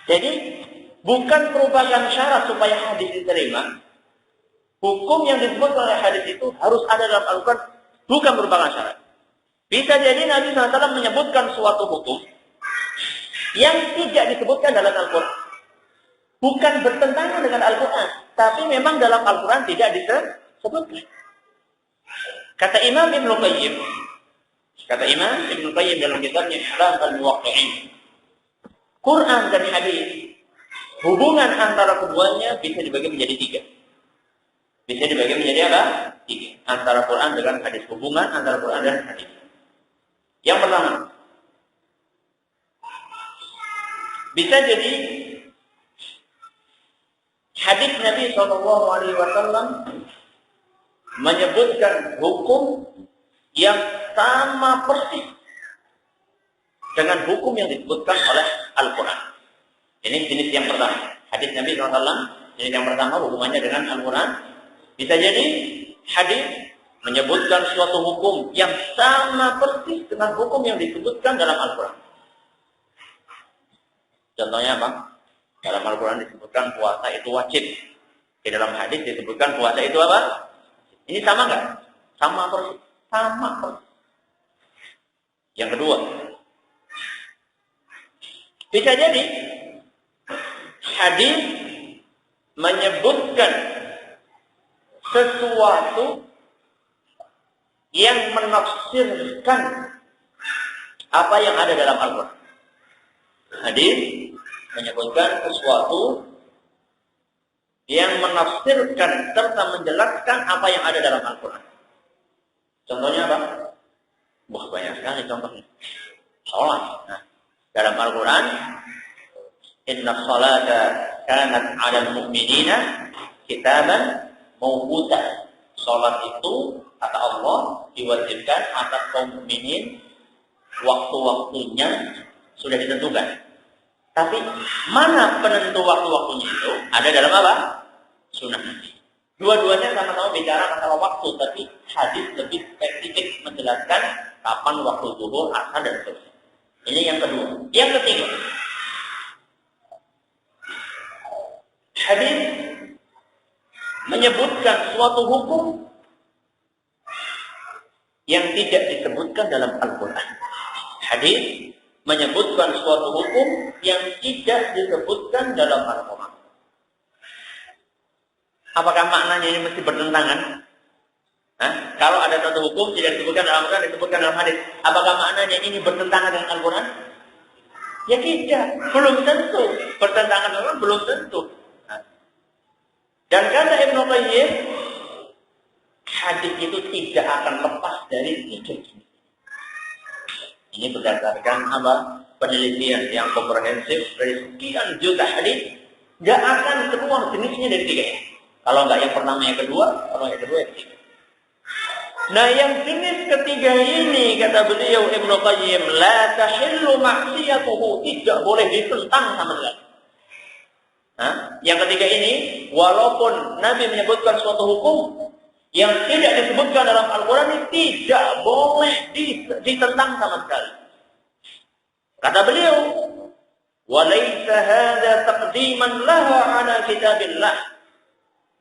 Jadi, bukan merupakan syarat supaya hadis diterima. Hukum yang disebut oleh hadis itu harus ada dalam Al-Quran, bukan merupakan syarat. Bisa jadi Nabi SAW menyebutkan suatu hukum yang tidak disebutkan dalam Al-Quran. Bukan bertentangan dengan Al-Quran, tapi memang dalam Al-Quran tidak disebutkan. Kata Imam Ibn Qayyim dalam kitabnya Ihlam al-Muwaqqi'in, Quran dan hadis, hubungan antara keduanya bisa dibagi menjadi 3. Bisa dibagi menjadi apa? 3. Antara Quran dengan hadis. Hubungan antara Quran dan hadis. Yang pertama, bisa jadi hadis Nabi SAW menyebutkan hukum yang sama persis dengan hukum yang disebutkan oleh Al-Quran. Ini jenis yang pertama. Hadis Nabi SAW, jenis yang pertama hubungannya dengan Al-Quran. Bisa jadi hadis menyebutkan suatu hukum yang sama persis dengan hukum yang disebutkan dalam Al-Quran. Contohnya apa? Dalam Al-Quran disebutkan puasa itu wajib. Di dalam hadis disebutkan puasa itu apa? Ini sama nggak? Sama persis. Sama persis. Yang kedua, bisa jadi hadis menyebutkan sesuatu yang menafsirkan apa yang ada dalam Al-Quran. Hadis menyebutkan sesuatu yang menafsirkan serta menjelaskan apa yang ada dalam Al-Quran. Contohnya apa? Wah, banyak sekali contohnya. Salat. Nah, dalam Al-Quran, inna salata kanat 'alal mu'minina kitaban mawquta. Salat itu kata Allah diwajibkan atas kaum mukminin, waktu-waktunya sudah ditentukan. Tapi mana penentu waktu-waktunya itu? Ada dalam apa? Sunnah Nabi. Dua-duanya sama-sama bicara masalah waktu, tapi hadis lebih spesifik menjelaskan kapan waktu zuhur, asar, dan seterusnya. Ini yang kedua. Yang ketiga, hadis menyebutkan suatu hukum yang tidak disebutkan dalam Al-Quran. Hadis menyebutkan suatu hukum yang tidak disebutkan dalam Al-Quran. Apakah maknanya ini mesti bertentangan? Kalau ada suatu hukum tidak disebutkan dalam Al-Quran, disebutkan dalam hadis, apakah maknanya ini bertentangan dengan Al-Quran? Ya tidak, belum tentu. Bertentangan dengan Al-Quran belum tentu. Dan kata Ibnu Qayyim, hadis itu tidak akan lepas dari tiga ini. Ini berdasarkan apa? Penelitian yang komprehensif dari sekian juta hadis, nggak akan keluar jenisnya dari tiga ini. Kalau nggak yang pertama, yang kedua, kalau yang kedua, yang ketiga. Nah, yang jenis ketiga ini, kata beliau Ibnu Qayyim, la tahillu ma'siyatuhu, tidak boleh ditentang sama sekali. Yang ketiga ini, walaupun Nabi menyebutkan suatu hukum yang tidak disebutkan dalam Al-Quran, ini tidak boleh ditentang sama sekali. Kata beliau, walaysa hadza taqdiman laha ala kitabillah.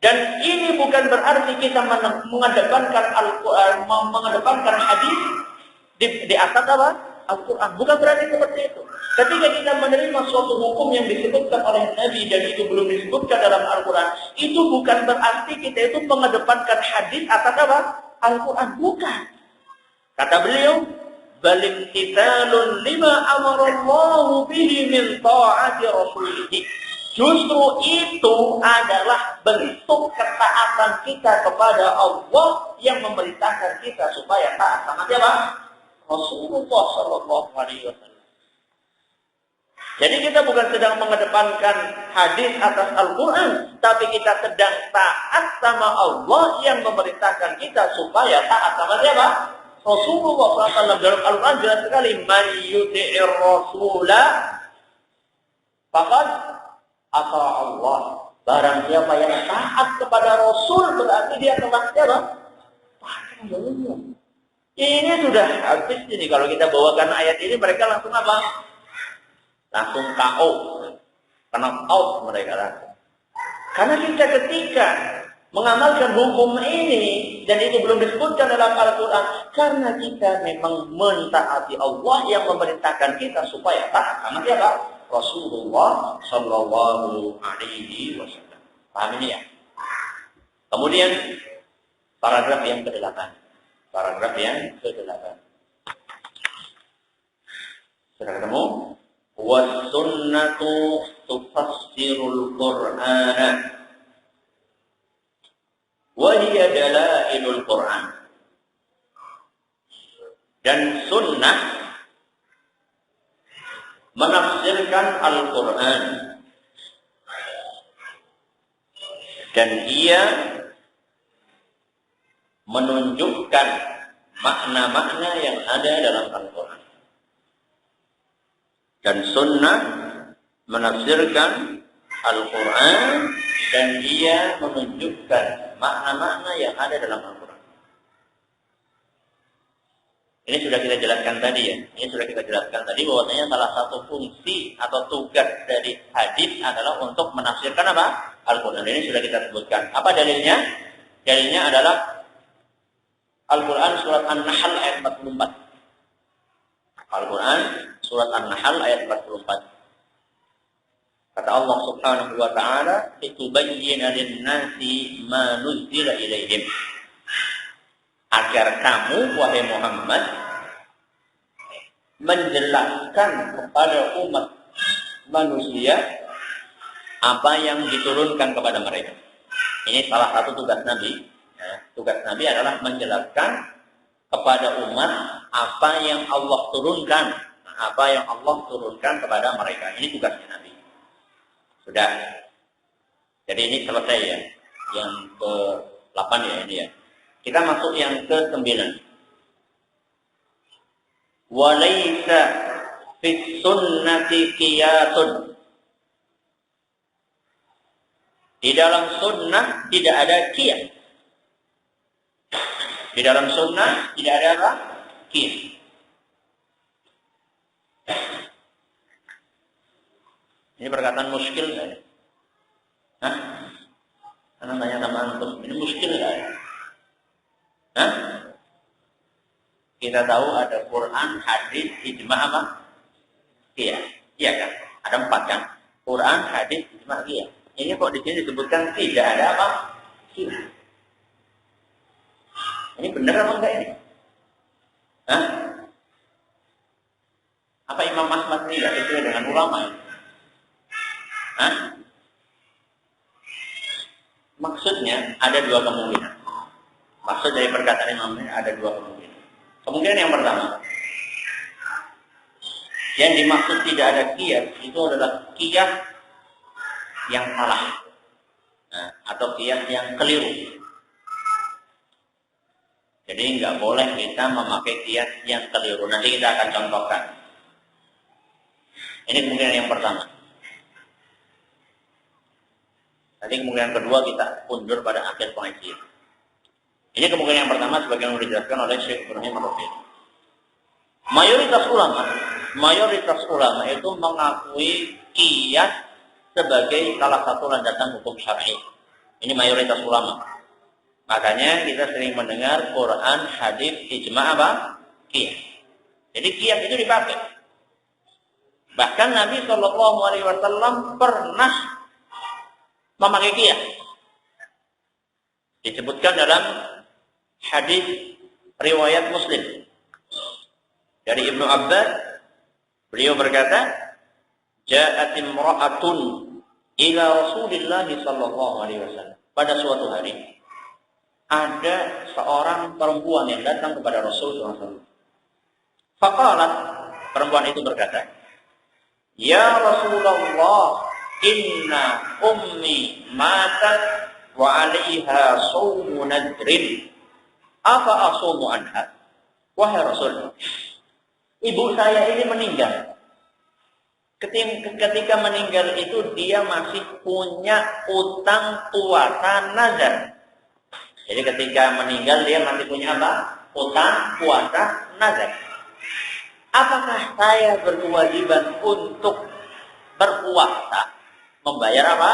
Dan ini bukan berarti kita mengedepankan Al-Quran, mengedepankan hadis di atas apa? Al-Quran. Bukan berarti seperti itu. Ketika kita menerima suatu hukum yang disebutkan oleh Nabi dan itu belum disebutkan dalam Al-Quran, itu bukan berarti kita itu mengedepankan hadis atas apa? Al-Quran. Bukan. Kata beliau, balimtitalun lima amarallahu bihi min ta'ati rasulihi. Justru itu adalah bentuk ketaatan kita kepada Allah yang memerintahkan kita supaya taat sama siapa? Rasulullah Sallallahu Alaihi Wasallam. Jadi kita bukan sedang mengedepankan hadis atas Al-Quran, tapi kita sedang taat sama Allah yang memerintahkan kita supaya taat sama siapa? Rasulullah SAW. Dalam Al-Quran jelas sekali, man yuti'ir rasulah faqad ata Allah. Barang siapa yang taat kepada Rasul berarti dia telah siapa? Ini sudah habis ini. Kalau kita bawakan ayat ini, mereka langsung apa? Langsung KO. Kena out mereka langsung. Karena kita ketika mengamalkan hukum ini, dan itu belum disebutkan dalam Al-Quran, karena kita memang mentaati Allah yang memerintahkan kita supaya taat sama siapa? Rasulullah Sallallahu Alaihi Wasallam. Paham ini ya? Kemudian paragraf yang ke-8. Paragraf yang ke-8. Sudah ketemu? Was-sunnatu tufassirul Qur'ana wa hiya dalailul Qur'an. Dan sunnah menafsirkan Al-Quran, dan ia menunjukkan makna-makna yang ada dalam Al-Quran. Dan sunnah menafsirkan Al-Quran, dan ia menunjukkan makna-makna yang ada dalam Al-Quran. Ini sudah kita jelaskan tadi ya. Ini sudah kita jelaskan tadi bahwasanya salah satu fungsi atau tugas dari hadis adalah untuk menafsirkan apa? Al-Quran. Ini sudah kita sebutkan. Apa dalilnya? Dalilnya adalah Al-Quran surat An-Nahl ayat 44. Al-Quran surat An-Nahl ayat 44. Kata Kata Allah Subhanahu wa ta'ala, "Litubayyina lin-nasi ma nuzzila ilaihim." Agar kamu, wahai Muhammad, menjelaskan kepada umat manusia apa yang diturunkan kepada mereka. Ini salah satu tugas Nabi. Tugas Nabi adalah menjelaskan kepada umat apa yang Allah turunkan. Apa yang Allah turunkan kepada mereka. Ini tugasnya Nabi. Sudah. Jadi ini selesai ya. Yang ke-8 ya ini ya. Kita masuk yang ke-9. Walaysa fis sunnati qiyasun. Di dalam sunnah tidak ada qiyas. Di dalam sunnah tidak ada apa? Qiyas. Ini perkataan muskil nggak ya? Hah? Karena tanya sama antum, ini muskil nggak ya? Hah? Kita tahu ada Quran, hadis, ijma' apa? Iya, iya kan? Ada 4 kan? Quran, hadis, ijma', iya. Ini kok di sini disebutkan tidak ada apa? Iya. Ini benar apa enggak ini? Hah? Apa Imam Ahmad ini tidak sesuai dengan ulama ini? Hah? Maksudnya ada 2 kemungkinan. Maksud dari perkataan Imam ini ada 2 kemungkinan. Kemungkinan yang pertama, yang dimaksud tidak ada qiyas itu adalah qiyas yang salah, atau qiyas yang keliru. Jadi nggak boleh kita memakai qiyas yang keliru. Nanti kita akan contohkan. Ini kemungkinan yang pertama. Nanti kemungkinan kedua kita undur pada akhir pengajian. Ini kemungkinan yang pertama sebagaimana dijelaskan oleh Syekh Ibrahim Ar-Rafi'i. Mayoritas ulama itu mengakui qiyas sebagai salah satu landasan hukum syar'i. Ini mayoritas ulama. Makanya kita sering mendengar Quran, hadis, ijma' apa? Qiyas. Jadi qiyas itu dipakai. Bahkan Nabi SAW pernah memakai qiyas. Disebutkan dalam hadis riwayat Muslim dari Ibnu Abbas, beliau berkata, "Ja'at imra'atun ila Rasulillah sallallahu alaihi wasallam." Pada suatu hari ada seorang perempuan yang datang kepada Rasul sallallahu alaihi wasallam. Faqalat, perempuan itu berkata, "Ya Rasulullah, inna ummi matat wa 'alaiha shawmu nadrin. Apa asumu anha?" Wahai Rasul, ibu saya ini meninggal. Ketika meninggal itu dia masih punya utang puasa nazar. Jadi ketika meninggal dia masih punya apa? Utang puasa nazar. Apakah saya berkewajiban untuk berpuasa? Membayar apa?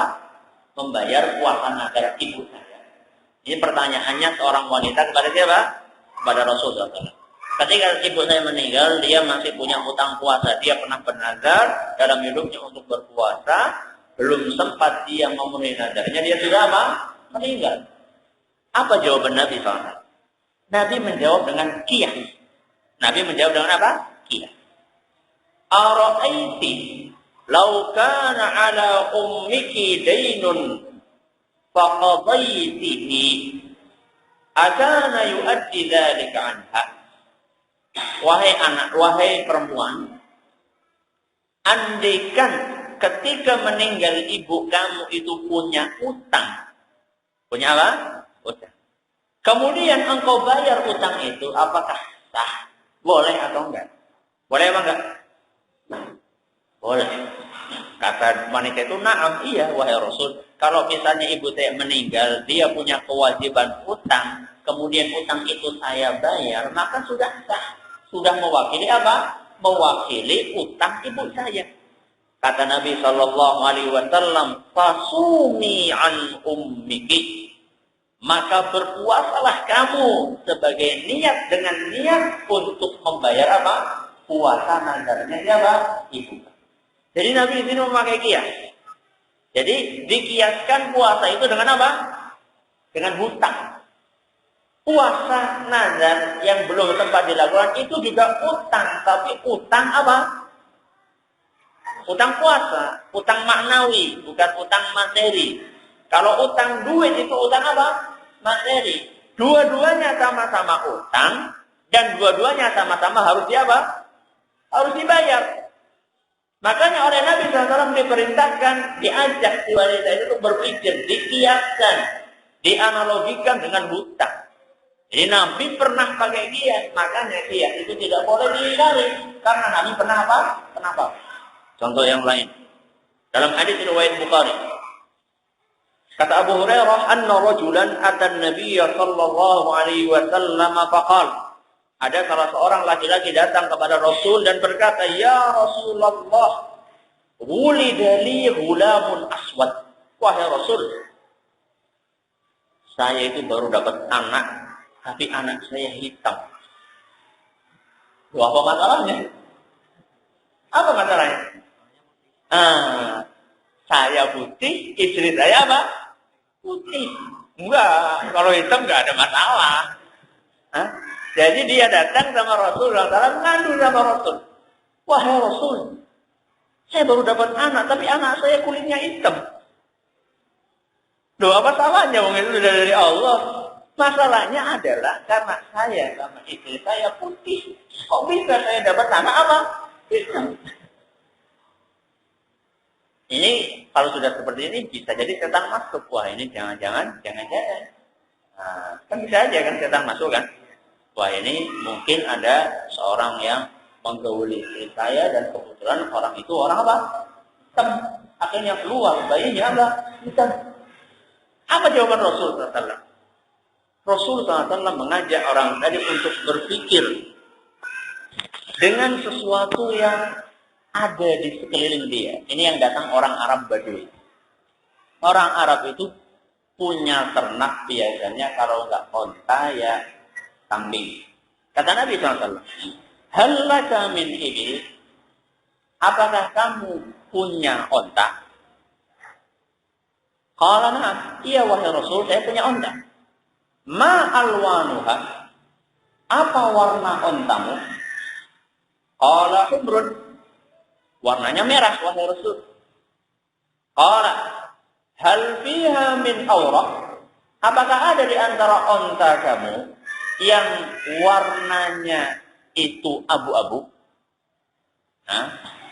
Membayar puasa nazar ibu saya. Ini pertanyaannya seorang wanita kepada siapa? Kepada Rasulullah SAW. Ketika ibu saya meninggal, dia masih punya hutang puasa. Dia pernah bernazar dalam hidupnya untuk berpuasa. Belum sempat dia memenuhi nazarnya, dia sudah apa? Meninggal. Apa jawaban Nabi SAW? Nabi menjawab dengan qiyas. Nabi menjawab dengan apa? Qiyas. Ara'aiti law kana ala ummiki daynun faqadaytihi akana yu'addi dzalika anha. Wahai anak, wahai perempuan, andaikan ketika meninggal ibu kamu itu punya utang. Punya apa? Utang. Kemudian engkau bayar utang itu, apakah sah? Boleh atau enggak? Boleh apa enggak? Boleh. Kata wanita itu, "Na'am, iya wahai Rasul. Kalau misalnya ibu saya meninggal, dia punya kewajiban utang, kemudian utang itu saya bayar, maka sudah sah. Sudah mewakili apa? Mewakili utang ibu saya." Kata Nabi SAW, "Fasumi an ummiki." Maka berpuasalah kamu sebagai niat dengan niat untuk membayar apa? Puasa nazarnya siapa? Ibu. Jadi Nabi di sini memakai qiyas. Jadi dikiaskan puasa itu dengan apa? Dengan hutang. Puasa nazar yang belum sempat dilakukan itu juga utang, tapi utang apa? Utang puasa, utang maknawi, bukan utang materi. Kalau utang duit itu utang apa? Materi. Dua-duanya sama-sama utang dan dua-duanya sama-sama harus diapa? Harus dibayar. Makanya oleh Nabi SAW diperintahkan, diajak si wanita itu untuk berpikir, dikiaskan, dianalogikan dengan hutang. Jadi Nabi pernah pakai kias, makanya kias itu tidak boleh dihindari. Karena Nabi pernah apa? Pernah apa? Contoh yang lain. Dalam hadis riwayat Bukhari. Kata Abu Hurairah, "Anna rajulan atan Nabiyya sallallahu alaihi wasallam faqala." Ada salah seorang laki-laki datang kepada Rasul dan berkata, "Ya Rasulullah, wulida li ghulamun aswad." Wahai Rasul, saya itu baru dapat anak, tapi anak saya hitam. Loh, apa masalahnya? Apa masalahnya? Saya putih, istri saya apa? Putih. Enggak, kalau hitam enggak ada masalah. Jadi dia datang sama Rasulullah SAW, ngadu sama Rasul. Wahai Rasul, saya baru dapat anak, tapi anak saya kulitnya hitam. Loh, apa salahnya? Wong itu sudah dari Allah. Masalahnya adalah karena saya sama istri saya putih. Kok bisa saya dapat anak apa? Hitam. Ini kalau sudah seperti ini bisa jadi setan masuk. Wah, ini jangan-jangan. Kan bisa aja kan setan masuk kan? Wah, ini mungkin ada seorang yang menggauli istri saya dan kebetulan orang itu orang apa? Hitam. Akhirnya keluar bayinya apa? Hitam. Apa jawaban Rasul SAW? Rasul SAW mengajak orang tadi untuk berpikir dengan sesuatu yang ada di sekeliling dia. Ini yang datang orang Arab Badui. Orang Arab itu punya ternak biasanya kalau nggak onta ya kambing. Kata Nabi SAW, "Hal laka min ibil?" Apakah kamu punya onta? Qala na'am. Iya wahai Rasul, saya punya onta. Ma alwanuha? Apa warna ontamu? Qala humrun. Warnanya merah wahai Rasul. Qala hal fiha min awraq? Apakah ada di antara onta kamu yang warnanya itu abu-abu?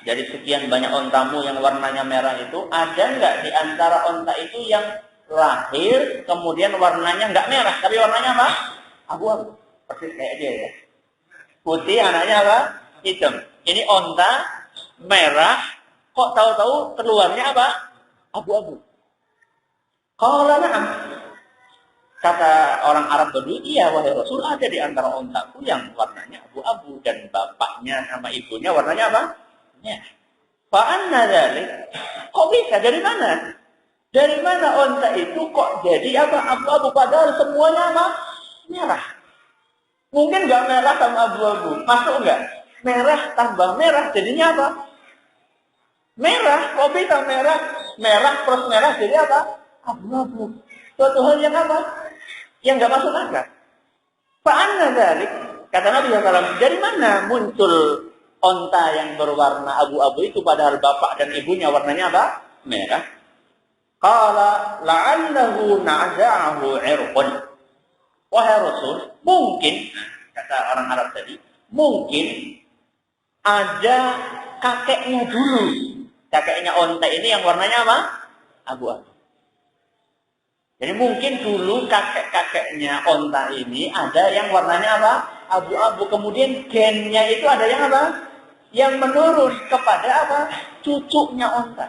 Dari sekian banyak ontamu yang warnanya merah itu, ada nggak di antara onta itu yang lahir kemudian warnanya nggak merah, tapi warnanya apa? Abu-abu. Persis kayak dia ya. Putih, anaknya apa? Hitam. Ini onta merah, kok tahu-tahu keluarnya apa? Abu-abu. Qala na'am. Kata orang Arab Badui, iya wahai Rasul, ada di antara ontaku yang warnanya abu-abu dan bapaknya sama ibunya warnanya apa? Ya. Fa'anna dzalik? Kok bisa? Dari mana? Dari mana onta itu kok jadi apa? Abu-abu padahal semuanya apa? Merah. Mungkin nggak merah sama abu-abu, masuk nggak? Merah tambah merah jadinya apa? Merah. Kok bisa merah? Merah plus merah jadi apa? Abu-abu. Suatu hal yang apa? Yang nggak masuk akal. Fa'anna dzalik? Kata Nabi SAW, dari mana muncul onta yang berwarna abu-abu itu padahal bapak dan ibunya warnanya apa? Merah. Qala la'allahu na'za'ahu 'irqun. Wahai Rasul, mungkin, kata orang Arab tadi, mungkin ada kakeknya dulu. Kakeknya onta ini yang warnanya apa? Abu-abu. Jadi mungkin dulu kakek-kakeknya onta ini ada yang warnanya apa? Abu-abu. Kemudian gennya itu ada yang apa? Yang menurun kepada apa? Cucunya onta.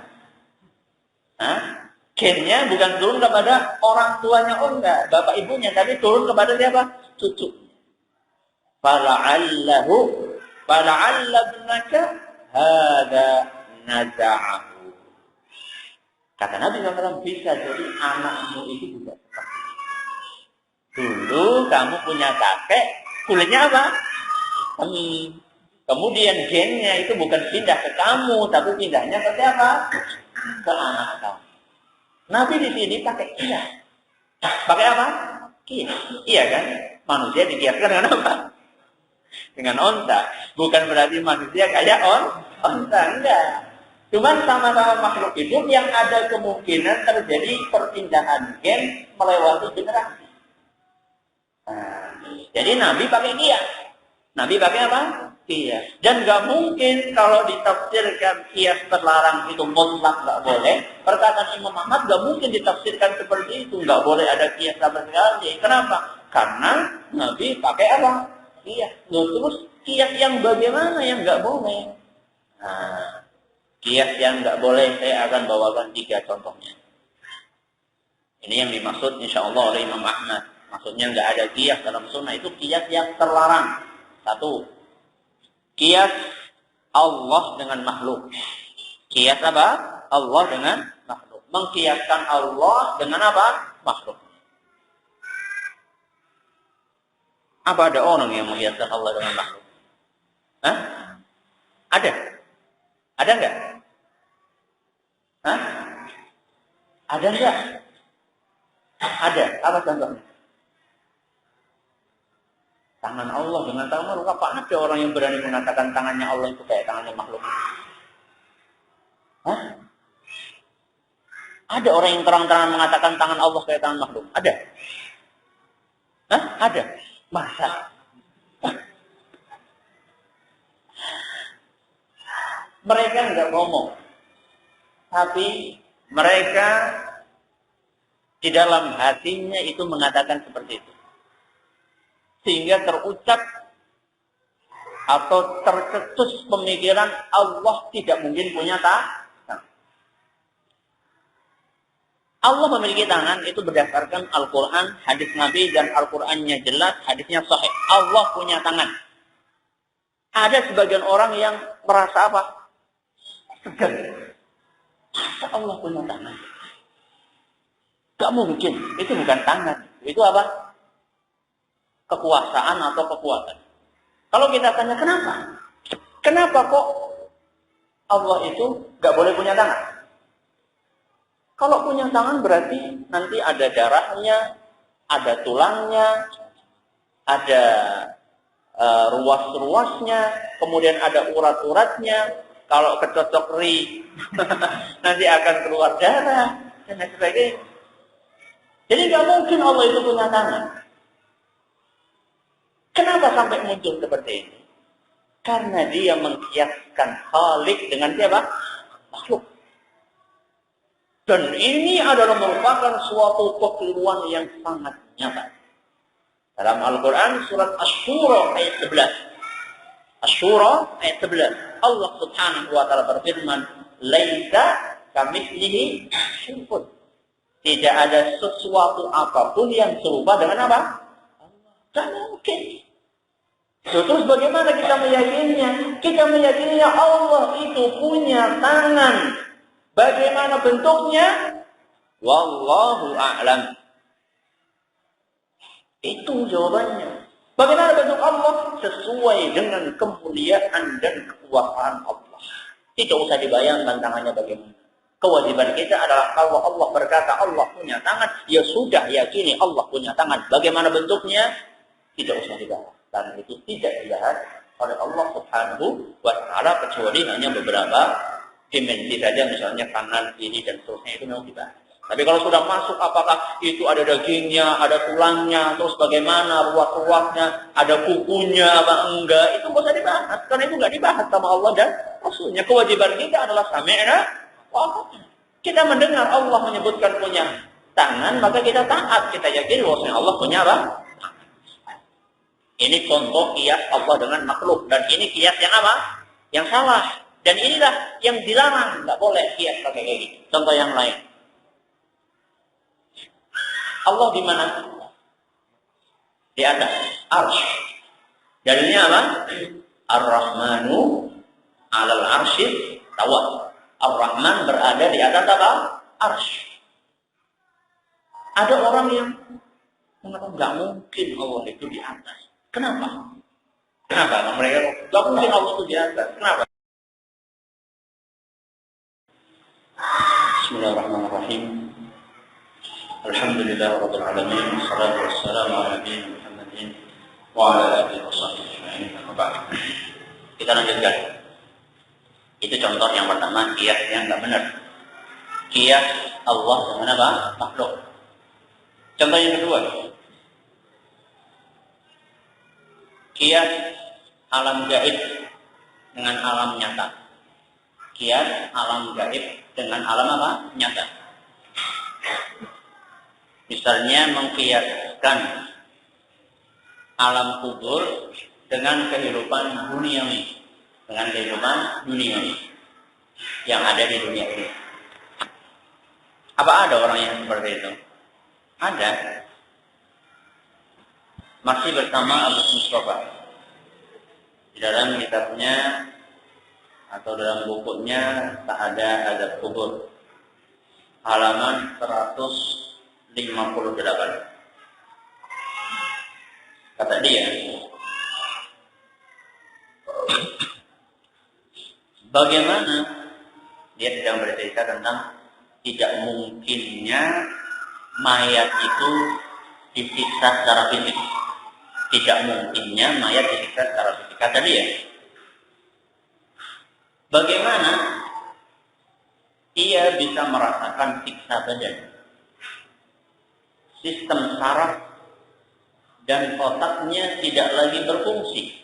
Gennya bukan turun kepada orang tuanya onta, bapak ibunya, tapi turun kepada siapa? Cucu. Fala'alla ibnaka hada naza'ahu. Kata Nabi SAW, bisa jadi anakmu itu juga seperti itu. Dulu kamu punya kakek, kulitnya apa? Kemudian gennya itu bukan pindah ke kamu, tapi pindahnya ke siapa? Ke anak kamu. Nabi di sini pakai kias. Pakai apa? Kias. Iya kan? Manusia dikiaskan dengan apa? Dengan onta. Bukan berarti manusia kayak onta. Enggak. Cuman sama-sama makhluk hidup yang ada kemungkinan terjadi perpindahan gen melewati generasi. Nah, jadi Nabi pakai kias. Nabi pakai apa? Kias. Dan nggak mungkin kalau ditafsirkan kias terlarang itu mutlak nggak boleh. Perkataan Imam Ahmad nggak mungkin ditafsirkan seperti itu. Nggak boleh ada kias sama sekali. Kenapa? Karena Nabi pakai apa? Kias. Terus kias yang bagaimana yang nggak boleh? Nah, kias yang nggak boleh saya akan bawakan 3 contohnya. Ini yang dimaksud insya Allah oleh Imam Ahmad. Maksudnya nggak ada kias dalam sunnah, itu kias yang terlarang. 1. Kias Allah dengan makhluk. Kias apa? Allah dengan makhluk. Mengkiaskan Allah dengan apa? Makhluk. Apa ada orang yang mengkiaskan Allah dengan makhluk? Hah? Ada? Ada enggak? Hah? Ada enggak? Ada. Apa contohnya? Tangan Allah dengan tangan makhluk. Apa ada orang yang berani mengatakan tangannya Allah itu kayak tangannya makhluk? Hah? Ada orang yang terang-terangan mengatakan tangan Allah kayak tangan makhluk? Ada? Hah? Ada? Masa? Mereka nggak ngomong, tapi mereka di dalam hatinya itu mengatakan seperti itu. Sehingga terucap atau tercetus pemikiran Allah tidak mungkin punya tangan. Allah memiliki tangan itu berdasarkan Al-Quran, hadis Nabi, dan Al-Qurannya jelas, hadisnya sahih. Allah punya tangan. Ada sebagian orang yang merasa apa? Segan. Masa Allah punya tangan? Gak mungkin. Itu bukan tangan. Itu apa? Kekuasaan atau kekuatan. Kalau kita tanya kenapa? Kenapa kok Allah itu gak boleh punya tangan? Kalau punya tangan berarti nanti ada darahnya, ada tulangnya, ada ruas-ruasnya, kemudian ada urat-uratnya. Kalau kecocok ri, nanti akan keluar darah, dan lain sebagainya. Jadi nggak mungkin Allah itu punya tangan. Kenapa sampai muncul seperti ini? Karena dia mengkiaskan Khalik dengan siapa? Makhluk. Dan ini adalah merupakan suatu kekeliruan yang sangat nyata. Dalam Al-Quran surat Asy-Syura ayat 11. Asy-Syura ayat 11. Allah Subhanahu wa taala berfirman, "Laisa kamitslihi syai'un." Tidak ada sesuatu apapun yang serupa dengan apa? Allah. Tak mungkin. Terus bagaimana kita meyakininya? Kita meyakininya Allah itu punya tangan. Bagaimana bentuknya? Wallahu a'lam. Itu jawabannya. Bagaimana bentuk Allah? Sesuai dengan kemuliaan dan kekuasaan Allah. Tidak usah dibayangkan tangannya bagaimana. Kewajiban kita adalah kalau Allah berkata Allah punya tangan, ya sudah yakini Allah punya tangan. Bagaimana bentuknya? Tidak usah dibahas. Karena itu tidak dibahas oleh Allah Subhanahu wa ta'ala kecuali hanya beberapa dimensi saja, misalnya kanan, kiri, dan seterusnya itu memang dibahas. Tapi kalau sudah masuk, apakah itu ada dagingnya, ada tulangnya, terus bagaimana ruas-ruasnya, ada kukunya, apa enggak, itu nggak usah dibahas. Karena itu nggak dibahas sama Allah dan Rasulnya. Kewajiban kita adalah sami'na wa ata'na. Kita mendengar Allah menyebutkan punya tangan, maka kita taat. Kita yakin bahwa Allah punya apa? Ini contoh kias Allah dengan makhluk. Dan ini kias yang apa? Yang salah. Dan inilah yang dilarang. Nggak boleh kias pakai kayak gitu. Contoh yang lain. Allah di mana? Di atas. Arsy. Dalilnya apa? Ar-Rahmanu 'alal 'arsy tawa. Ar-Rahman berada di atas apa? Arsy. Ada orang yang mengatakan nggak mungkin Allah itu di atas. Kenapa? Kenapa? Mereka nggak mungkin Allah itu di atas. Kenapa? Bismillahirrahmanirrahim. Alhamdulillahirabbil alamin. Wassalatu wassalamu ala nabiyina Muhammadin wa ala alihi washabbihi ajma'in. Kita lanjutkan. Itu contoh yang pertama, qiyas yang enggak benar. Qiyas Allah dengan apa? Makhluk. Contoh yang kedua, qiyas alam gaib dengan alam nyata. Qiyas alam gaib dengan alam apa? Nyata. Misalnya mengkiaskan alam kubur dengan kehidupan duniawi, dengan kehidupan duniawi yang ada di dunia ini. Apa ada orang yang seperti itu? Ada. Masih bersama Abu Mustafa. Di dalam kitabnya atau dalam bukunya Tak Ada Azab Kubur, halaman 158. Kata dia, bagaimana dia sedang bercerita tentang tidak mungkinnya mayat itu disiksa secara fisik. Tidak mungkinnya mayat disiksa secara fisik. Kata dia, bagaimana ia bisa merasakan siksa badan? Sistem saraf dan otaknya tidak lagi berfungsi.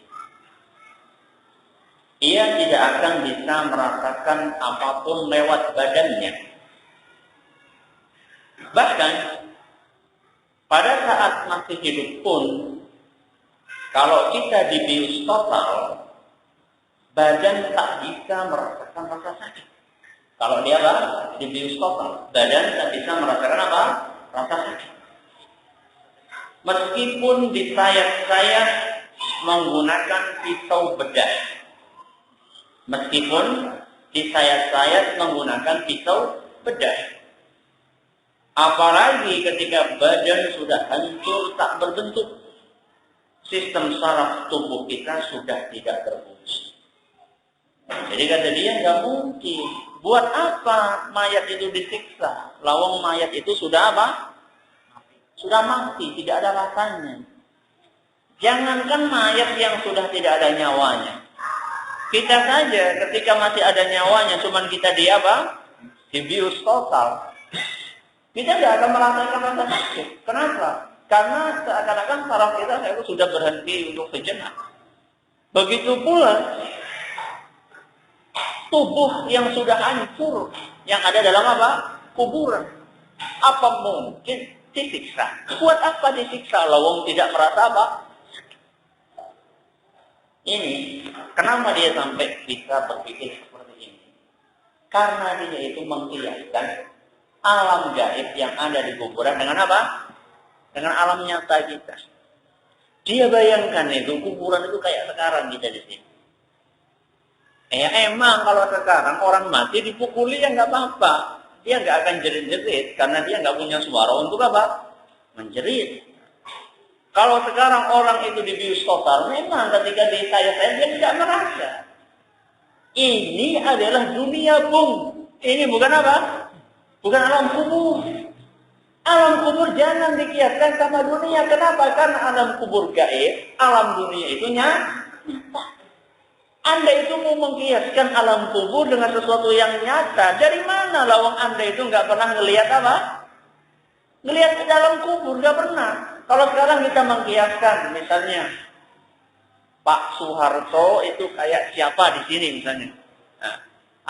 Ia tidak akan bisa merasakan apapun lewat badannya. Bahkan pada saat masih hidup pun, kalau kita dibius total, badan tak bisa merasakan rasa sakit. Kalau dia apa? Dibius total, badan tak bisa merasakan apa? Rasa sakit. Meskipun disayat-sayat menggunakan pisau bedah. Meskipun disayat-sayat menggunakan pisau bedah. Apalagi ketika badan sudah hancur tak berbentuk. Sistem saraf tubuh kita sudah tidak berfungsi. Jadi kata dia, nggak mungkin. Buat apa mayat itu disiksa? Lawang mayat itu sudah apa? Sudah mati, tidak ada rasanya. Jangankan mayat yang sudah tidak ada nyawanya. Kita saja ketika masih ada nyawanya, cuman kita di apa? Dibius total. Kita tidak akan merasakan rasa sakit. Kenapa? Karena seakan-akan saraf kita itu sudah berhenti untuk sejenak. Begitu pula tubuh yang sudah hancur, yang ada dalam apa? Kuburan. Apa mungkin disiksa? Buat apa disiksa? Lawang tidak merasa apa? Ini, kenapa dia sampai bisa berpikir seperti ini? Karena dia itu mengkiaskan alam gaib yang ada di kuburan dengan apa? Dengan alam nyata kita. Dia bayangkan itu, kuburan itu kayak sekarang kita di sini. Ya emang kalau sekarang orang mati dipukuli ya nggak apa-apa. Dia nggak akan jerit-jerit karena dia nggak punya suara untuk apa? Menjerit. Kalau sekarang orang itu dibius total, memang ketika disayat-sayat dia tidak merasa. Ini adalah dunia bung. Ini bukan apa? Bukan alam kubur. Alam kubur jangan dikiaskan sama dunia. Kenapa? Karena alam kubur gaib, alam dunia itu nyata. Anda itu mau mengkiaskan alam kubur dengan sesuatu yang nyata. Dari mana lawang Anda itu nggak pernah ngelihat apa? Ngelihat ke dalam kubur, nggak pernah. Kalau sekarang kita mengkiaskan, misalnya Pak Soeharto itu kayak siapa di sini misalnya, nah,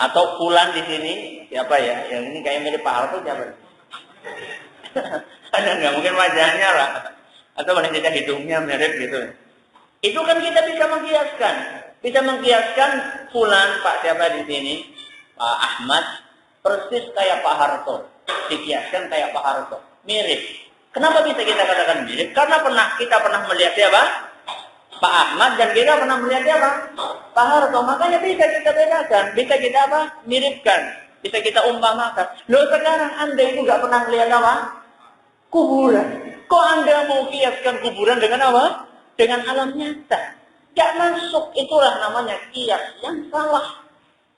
atau Fulan di sini siapa ya? Yang ini kayak mirip Pak Harto siapa? Ada nggak? Mungkin wajahnya lah, atau paling tidak hidungnya mirip gitu. Itu kan kita bisa mengkiaskan. Bisa mengkiaskan Fulan, Pak siapa di sini, Pak Ahmad, persis kayak Pak Harto. Dikiaskan kayak Pak Harto. Mirip. Kenapa bisa kita katakan mirip? Karena kita pernah melihat siapa? Pak Ahmad, dan kita pernah melihat siapa? Pak Harto. Makanya bisa kita bedakan. Bisa kita apa? Miripkan. Bisa kita umpamakan. Loh sekarang Anda itu nggak pernah melihat apa? Kuburan. Kok Anda mau kiaskan kuburan dengan apa? Dengan alam nyata. Gak masuk. Itulah namanya kias yang salah.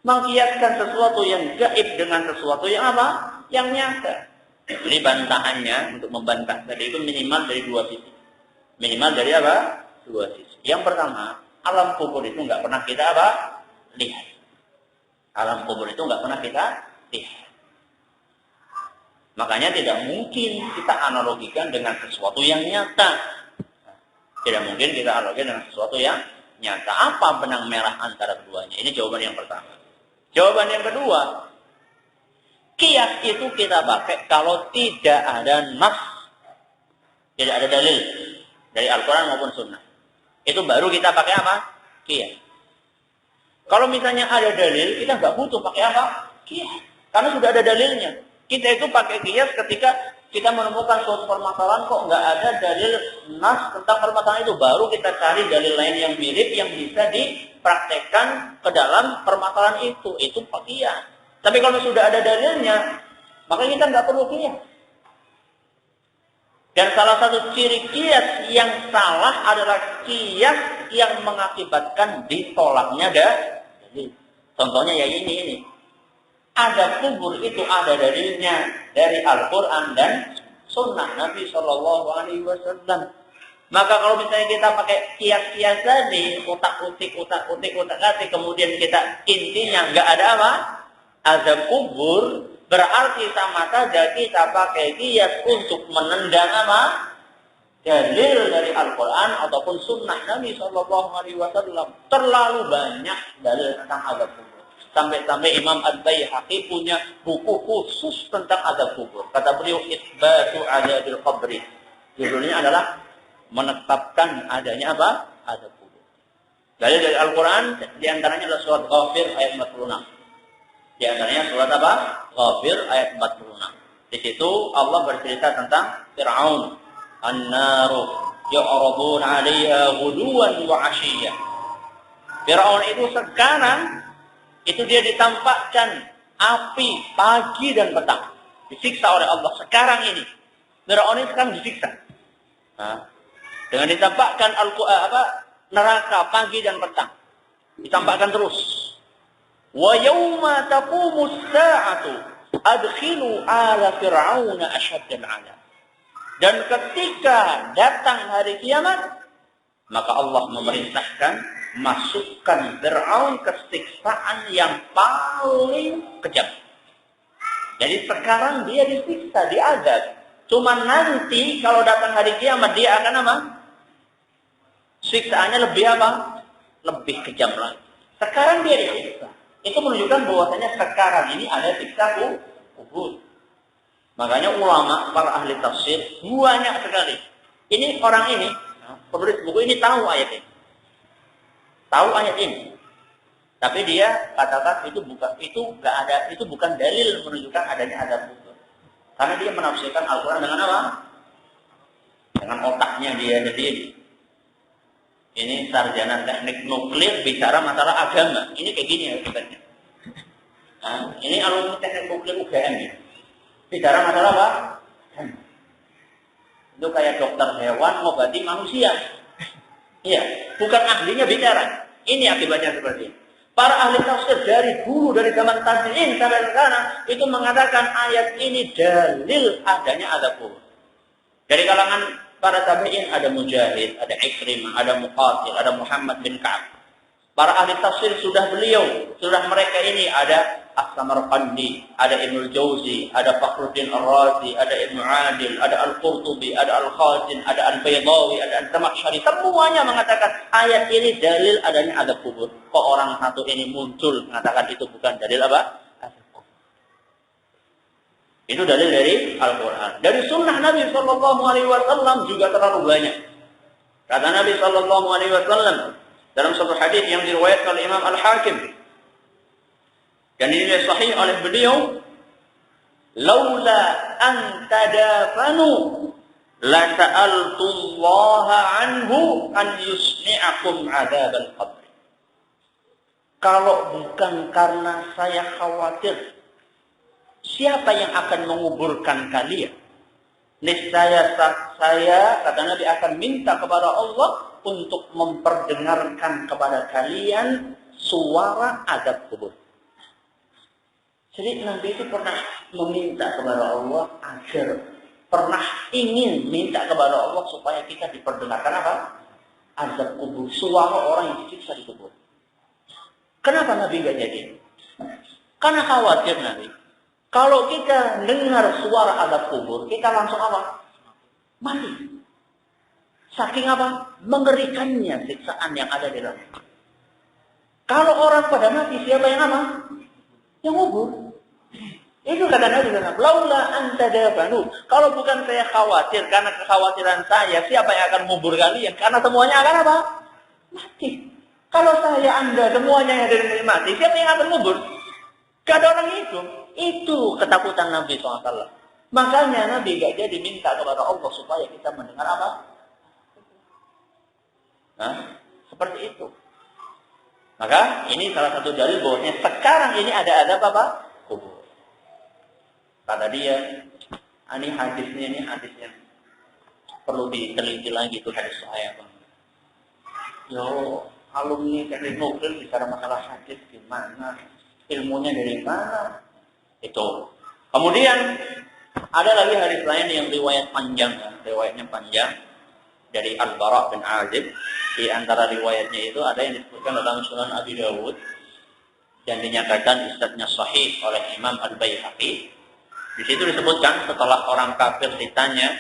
Mengkiaskan sesuatu yang gaib dengan sesuatu yang apa? Yang nyata. Jadi bantahannya untuk membantah tadi itu minimal dari dua sisi. Minimal dari apa? Dua sisi. Yang pertama, alam kubur itu nggak pernah kita apa? Lihat. Alam kubur itu nggak pernah kita lihat. Makanya tidak mungkin kita analogikan dengan sesuatu yang nyata. Tidak mungkin kita analogikan dengan sesuatu yang nyata. Apa benang merah antara keduanya? Ini jawaban yang pertama. Jawaban yang kedua, qiyas itu kita pakai kalau tidak ada nas, tidak ada dalil dari Al-Quran maupun Sunnah. Itu baru kita pakai apa? Qiyas. Kalau misalnya ada dalil, kita nggak butuh pakai apa? Qiyas. Karena sudah ada dalilnya. Kita itu pakai qiyas ketika kita menemukan suatu permasalahan kok nggak ada dalil nas tentang permasalahan itu. Baru kita cari dalil lain yang mirip yang bisa dipraktekkan ke dalam permasalahan itu. Itu qiyas. Tapi kalau sudah ada dalilnya, maka kita nggak perlu qiyas. Dan salah satu ciri qiyas yang salah adalah qiyas yang mengakibatkan ditolaknya dalil. Contohnya ya ini. Ada kubur itu ada dalilnya dari Al-Quran dan Sunnah Nabi Shallallahu Alaihi Wasallam. Maka kalau misalnya kita pakai kias-kias tadi, utak-utik, kemudian kita intinya nggak ada apa? Azab kubur, berarti sama saja kita pakai kias untuk menendang apa? Dalil dari Al-Quran ataupun Sunnah Nabi Shallallahu Alaihi Wasallam. Terlalu banyak dalil tentang azab kubur. Sampai-sampai Imam Al-Baihaqi punya buku khusus tentang azab kubur. Kata beliau, Itsbatu Adzabil Qabri. Judulnya adalah menetapkan adanya apa? Azab kubur. Dalil dari Al-Quran, diantaranya adalah surat Ghafir ayat 46. Diantaranya surat apa? Ghafir ayat 46. Di situ Allah bercerita tentang Fir'aun. An-naru yu'radun 'alaiha ghuduwan wa 'ashiyyan. Fir'aun itu sekarang itu dia ditampakkan api pagi dan petang. Disiksa oleh Allah sekarang ini. Fir'aun ini sekarang disiksa. Dengan ditampakkan neraka pagi dan petang. Ditampakkan terus. Wa yauma taqumus sa'atu adkhilu ala fir'auna ashaddal 'adab. Dan ketika datang hari kiamat, maka Allah memerintahkan masukkan Fir'aun ke siksaan yang paling kejam. Jadi sekarang dia disiksa, diazab. Cuma nanti kalau datang hari kiamat dia akan apa? Siksaannya lebih apa? Lebih kejam lagi. Sekarang dia disiksa. Itu menunjukkan bahwasanya sekarang ini ada siksa kubur. Makanya ulama, para ahli tafsir banyak sekali. Ini orang ini, penulis buku ini tahu ayat ini. Tahu ayat ini, tapi dia katakan itu bukan dalil menunjukkan adanya azab kubur. Karena dia menafsirkan Al-Quran dengan apa? Dengan otaknya dia sendiri. Ini sarjana teknik nuklir bicara masalah agama. Ini kayak gini ya sebenarnya. Ini alumni teknik nuklir UGM ya. Bicara masalah apa? Itu kayak dokter hewan ngobati manusia. Iya, bukan ahlinya bicara. Ini akibatnya seperti ini. Para ahli tafsir dari dulu, dari zaman tabi'in sampai sekarang, itu mengatakan ayat ini dalil adanya azab kubur. Dari kalangan para tabi'in ada Mujahid, ada Ikrimah, ada Muqatil, ada Muhammad bin Ka'ab. Para ahli tafsir sudah mereka ini ada As-Samarqandi, ada Ibnul Jauzi, ada Fakhruddin Ar-Razi, ada Ibnu Adil, ada Al-Qurtubi, ada Al-Khazin, ada Al-Baydawi, ada Al-Zamakhsyari. Semuanya mengatakan ayat ini dalil adanya azab kubur. Kok orang satu ini muncul mengatakan itu bukan dalil apa? Azab kubur. Itu dalil dari Al-Quran. Dari sunnah Nabi SAW juga terlalu banyak. Kata Nabi SAW dalam satu hadis yang diriwayatkan oleh Imam Al-Hakim, dan ini sahih oleh beliau, laula an tadafanu la sa'altullaha anhu an yusni'akum adzabal qabr. Kalau bukan karena saya khawatir siapa yang akan menguburkan kalian, niscaya saya, kata Nabi, akan minta kepada Allah untuk memperdengarkan kepada kalian suara azab kubur. Jadi Nabi itu pernah meminta kepada Allah agar pernah ingin minta kepada Allah supaya kita diperdengarkan apa? Azab kubur, suara orang yang disiksa di kubur. Kenapa Nabi gak jadi? Karena khawatir Nabi. Kalau kita dengar suara azab kubur, kita langsung apa? Mati. Saking apa? Mengerikannya siksaan yang ada di dalam. Kalau orang pada mati, siapa yang apa? Yang kubur. Itu kata Nabi SAW. Laula anta dafanu. Kalau bukan saya khawatir, karena kekhawatiran saya, siapa yang akan kubur kalian? Karena semuanya akan apa? Mati. Kalau saya, anda, semuanya yang ada di mati, siapa yang akan kubur? Gak ada orang hidup. Itu ketakutan Nabi SAW. Makanya Nabi gak jadi minta kepada Allah supaya kita mendengar apa? Nah, seperti itu. Maka ini salah satu dalil bahwasanya sekarang ini ada azab apa? Kubur. Kata dia, ini hadisnya perlu diteliti lagi itu hadis saya, Bang. Yo, alumni teknik nuklir bicara masalah hadis gimana? Ilmunya dari mana? Itu. Kemudian ada lagi hadis lain yang riwayat panjang, riwayatnya panjang dari Al-Bara bin Azib. Di antara riwayatnya itu ada yang disebutkan dalam Sunan Abi Dawud dan dinyatakan isnadnya sahih oleh Imam Al-Baihaqi. Di situ disebutkan setelah orang kafir ditanya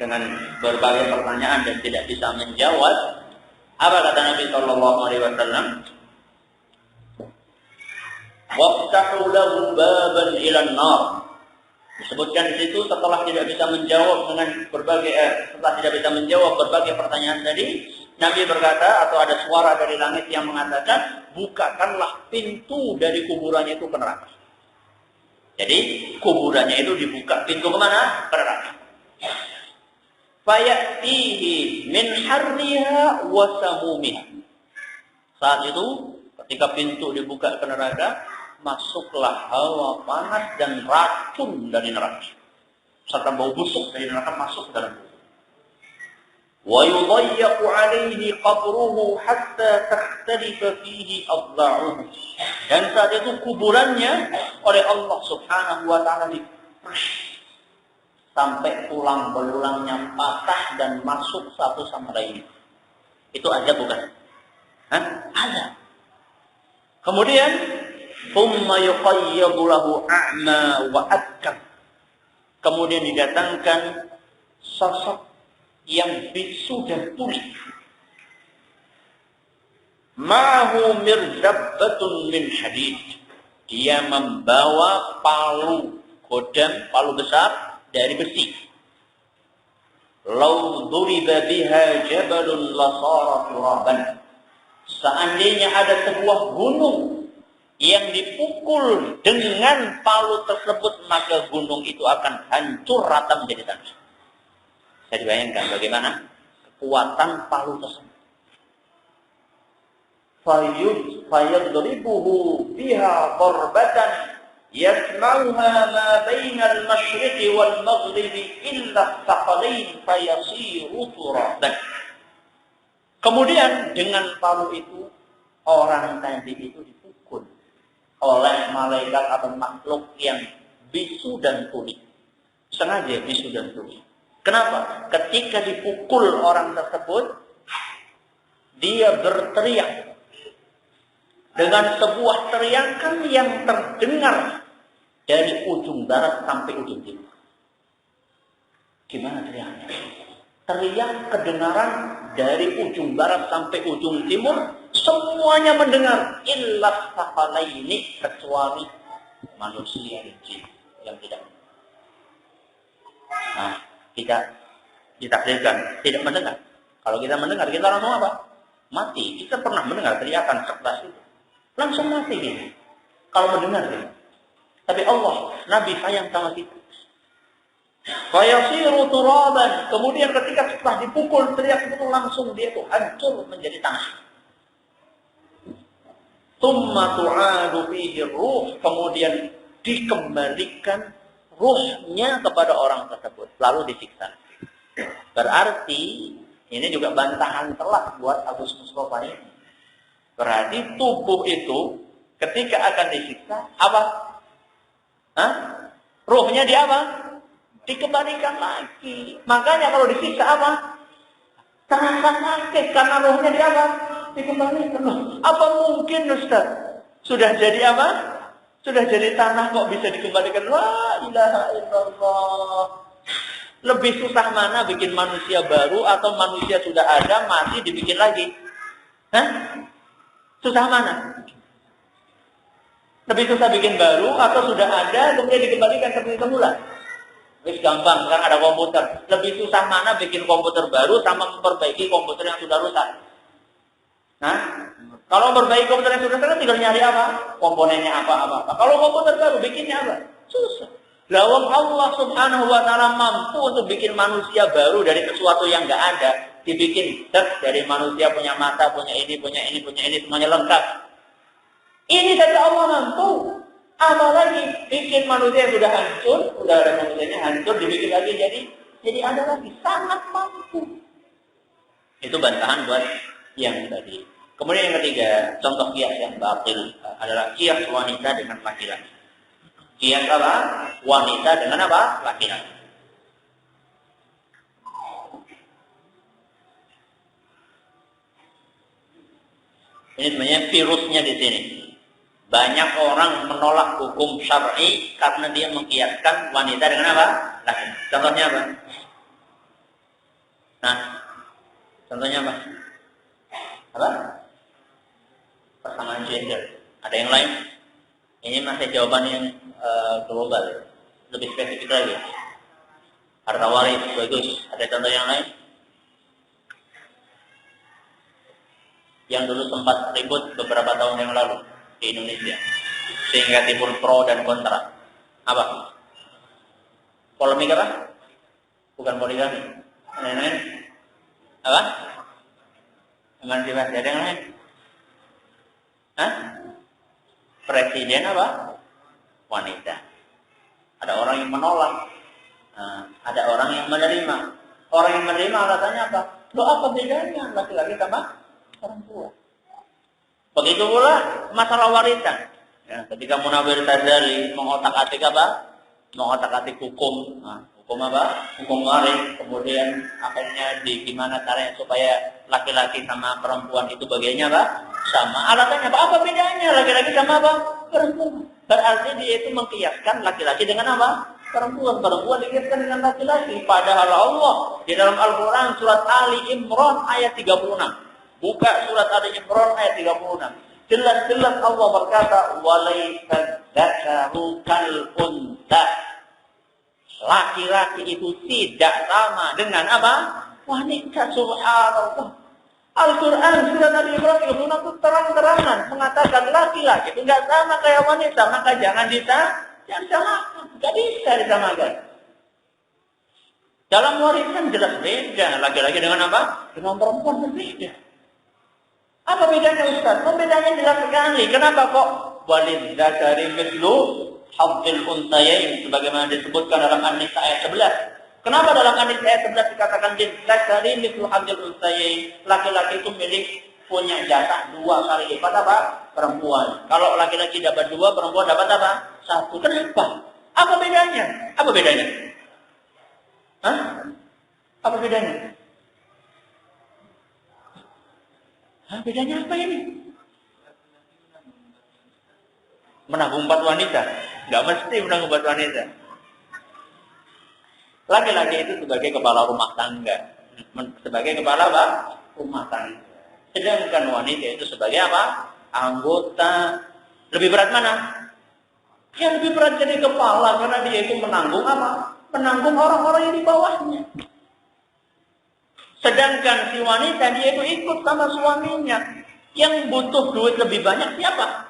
dengan berbagai pertanyaan dan tidak bisa menjawab, apa kata Nabi Shallallahu Alaihi Wasallam? Waftahu lahu baban ilan nar. Disebutkan di situ setelah tidak bisa menjawab setelah tidak bisa menjawab berbagai pertanyaan tadi, Nabi berkata atau ada suara dari langit yang mengatakan, bukakanlah pintu dari kuburannya itu ke neraka. Jadi kuburannya itu dibuka, pintu kemana? Ke neraka. Fayatihi min harriha wa samumiha. Saat itu ketika pintu dibuka ke neraka, masuklah hawa panas dan racun dari neraka. Serta bau busuk dari neraka masuk ke dalam tubuh. Wa yudayyaqu alaihi qabruhu hatta takhtalifa fihi adla'uhu. Dan saat itu kuburannya oleh Allah Subhanahu wa taala diperas sampai tulang belulangnya patah dan masuk satu sama lain. Itu ada bukan? Hah? Ada. Kemudian thumma yuqayyadu lahu a'ma wa adkam. Kemudian didatangkan sosok yang bisu dan tuli. Ma'hu mirzabbatun min hadid. Dia membawa palu godam, palu besar dari besi. Law duriba biha jabalun lasara turaban. Seandainya ada sebuah gunung yang dipukul dengan palu tersebut, maka gunung itu akan hancur rata menjadi tanah. Saya dibayangkan bagaimana kekuatan palu tersebut. Fayadribuhu biha darbatan yasma'uha ma bainal masyriqi wal maghribi illa thaqalain fayasiru turaban. Kemudian dengan palu itu orang tadi itu dipukul oleh malaikat atau makhluk yang bisu dan tuli. Sengaja bisu dan tuli. Kenapa? Ketika dipukul orang tersebut, dia berteriak dengan sebuah teriakan yang terdengar dari ujung barat sampai ujung timur. Gimana teriaknya? Teriak kedengaran dari ujung barat sampai ujung timur, semuanya mendengar. Illa thaqalaini, kecuali manusia dan jin yang tidak mendengar. Nah, kita ditakdirkan tidak mendengar. Kalau kita mendengar, kita langsung apa? Mati. Kita pernah mendengar teriakan cerdas itu, langsung mati gitu. Kalau mendengar gitu. Tapi Allah, Nabi sayang sama kita. Fayasiru turaban. Kemudian ketika setelah dipukul teriak itu langsung dia itu hancur menjadi tanah. Tsumma tu'adu fihi ruh. Kemudian dikembalikan ruhnya kepada orang tersebut, lalu disiksa. Berarti ini juga bantahan telak buat Agus Mustafa ini. Berarti tubuh itu ketika akan disiksa apa? Hah? Ruhnya di apa? Dikembalikan lagi. Makanya kalau disiksa apa? Terasa sakit karena ruhnya di apa? Dikembalikan. Apa mungkin Ustaz? Sudah jadi apa? Sudah jadi tanah kok bisa dikembalikan? La ilaha illallah. Lebih susah mana bikin manusia baru atau manusia sudah ada mati dibikin lagi? Hah? Susah mana? Lebih susah bikin baru atau sudah ada kemudian dikembalikan seperti semula? Wis gampang, sekarang ada komputer. Lebih susah mana bikin komputer baru sama memperbaiki komputer yang sudah rusak? Nah, kalau memperbaiki komputer yang sudah rusak tinggal nyari apa? Komponennya apa. Kalau komputer baru bikinnya apa? Susah. Lawang Allah Subhanahu wa taala mampu untuk bikin manusia baru dari sesuatu yang enggak ada, dibikin dari manusia punya mata, punya ini, semuanya lengkap. Ini saja Allah mampu. Apalagi bikin manusia yang sudah hancur, sudah ada manusianya hancur, dibikin lagi jadi ada lagi, sangat mampu. Itu bantahan buat yang tadi. Kemudian yang ketiga, contoh kias yang batil adalah kias wanita dengan laki-laki. Kias apa? Wanita dengan apa? Laki-laki. Ini sebenarnya virusnya di sini. Banyak orang menolak hukum syar'i karena dia mengkiaskan wanita dengan apa? Laki. Contohnya apa? Nah, contohnya apa? Apa? Persamaan gender. Ada yang lain? Ini masih jawaban yang global, lebih spesifik lagi. Harta waris bagus. Ada contoh yang lain? Yang dulu sempat ribut beberapa tahun yang lalu di Indonesia, sehingga timbul pro dan kontra. Apa? Polemik apa? Bukan poligami. Lain-lain? Apa? Emansipasi. Ada yang lain? Hah? Presiden apa? Wanita. Ada orang yang menolak. Ada orang yang menerima. Orang yang menerima alasannya apa? Loh, apa bedanya laki-laki sama perempuan? Begitu pula masalah warisan. Ya, ketika Munawir Tazali mengotak-atik apa? Mengotak-atik hukum. Hukum apa? Hukum waris. Kemudian akhirnya gimana caranya supaya laki-laki sama perempuan itu bagiannya apa? Sama. Alasannya apa? Apa bedanya laki-laki sama apa? Perempuan. Berarti dia itu mengkiaskan laki-laki dengan apa? Perempuan. Perempuan dikiaskan dengan laki-laki. Padahal Allah di dalam Al-Quran surat Ali Imran ayat 36. Buka surat Ali Imran ayat 36. Jelas-jelas Allah berkata, "Walaisa dzakaru kal unsa." Laki-laki itu tidak sama dengan apa? Wanita. Subhanallah. Al-Quran surat Ali Imran 36 itu terang-terangan mengatakan laki-laki itu tidak sama kayak wanita, maka jangan disamakan. Tidak bisa disamakan. Dalam warisan jelas beda. Laki-laki dengan apa? Dengan perempuan berbeda. Apa bedanya Ustaz? Bedanya jelas sekali. Kenapa kok walidzakari mithlu hadzil unthayain sebagaimana disebutkan dalam An-Nisa ayat 11? Kenapa dalam An-Nisa ayat 11 dikatakan lidzakari mithlu hadzil unthayain? Laki-laki itu punya jatah 2 kali lipat apa? Perempuan. Kalau laki-laki dapat 2, perempuan dapat apa? 1. Kenapa? Apa bedanya? Apa bedanya? Hah? Apa bedanya? Bedanya apa ini? Menanggung 4 wanita? Nggak mesti menanggung 4 wanita. Laki-laki itu sebagai kepala rumah tangga. Sebagai kepala apa? Rumah tangga. Sedangkan wanita itu sebagai apa? Anggota. Lebih berat mana? Yang lebih berat jadi kepala karena dia itu menanggung apa? Menanggung orang-orang yang di bawahnya. Sedangkan si wanita dia itu ikut sama suaminya. Yang butuh duit lebih banyak siapa?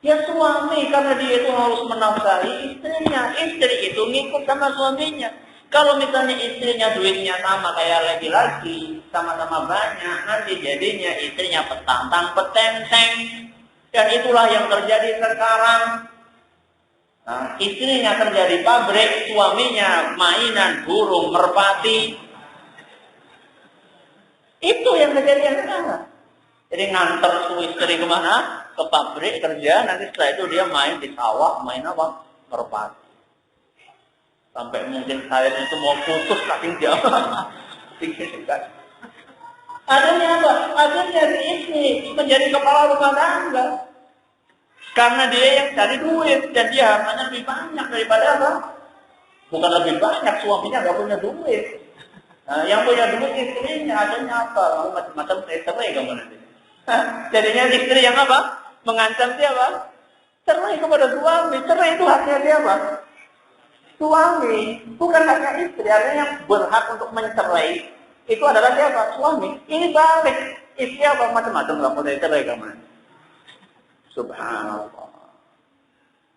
Ya suami, karena dia itu harus menafkahi istrinya. Istri itu ngikut sama suaminya. Kalau misalnya istrinya duitnya sama kayak laki-laki, sama-sama banyak, nanti jadinya istrinya petantang petenteng. Dan itulah yang terjadi sekarang. Nah, istrinya kerja di pabrik, suaminya mainan burung merpati. Itu yang kejadian sekarang. Jadi nganter istri kemana? ke pabrik kerja, nanti setelah itu dia main di sawah, main apa? Merpati. Sampai mungkin sayapnya itu mau putus saking jauh. Akhirnya apa? Akhirnya si istri menjadi kepala rumah tangga. Karena dia yang cari duit dan dia hartanya lebih banyak daripada apa? Bukan lebih banyak, suaminya nggak punya duit. Nah, yang punya duit istrinya, akhirnya apa? Mau macam-macam cerai kamu nanti. Jadinya istri yang apa? Mengancam dia apa? Cerai kepada suami. Cerai itu haknya dia apa? Suami. Bukan haknya istri. Artinya yang berhak untuk mencerai itu adalah siapa? Suami. Ini balik. Istri apa? Macam-macam nggak boleh cerai kamu nanti. Subhanallah.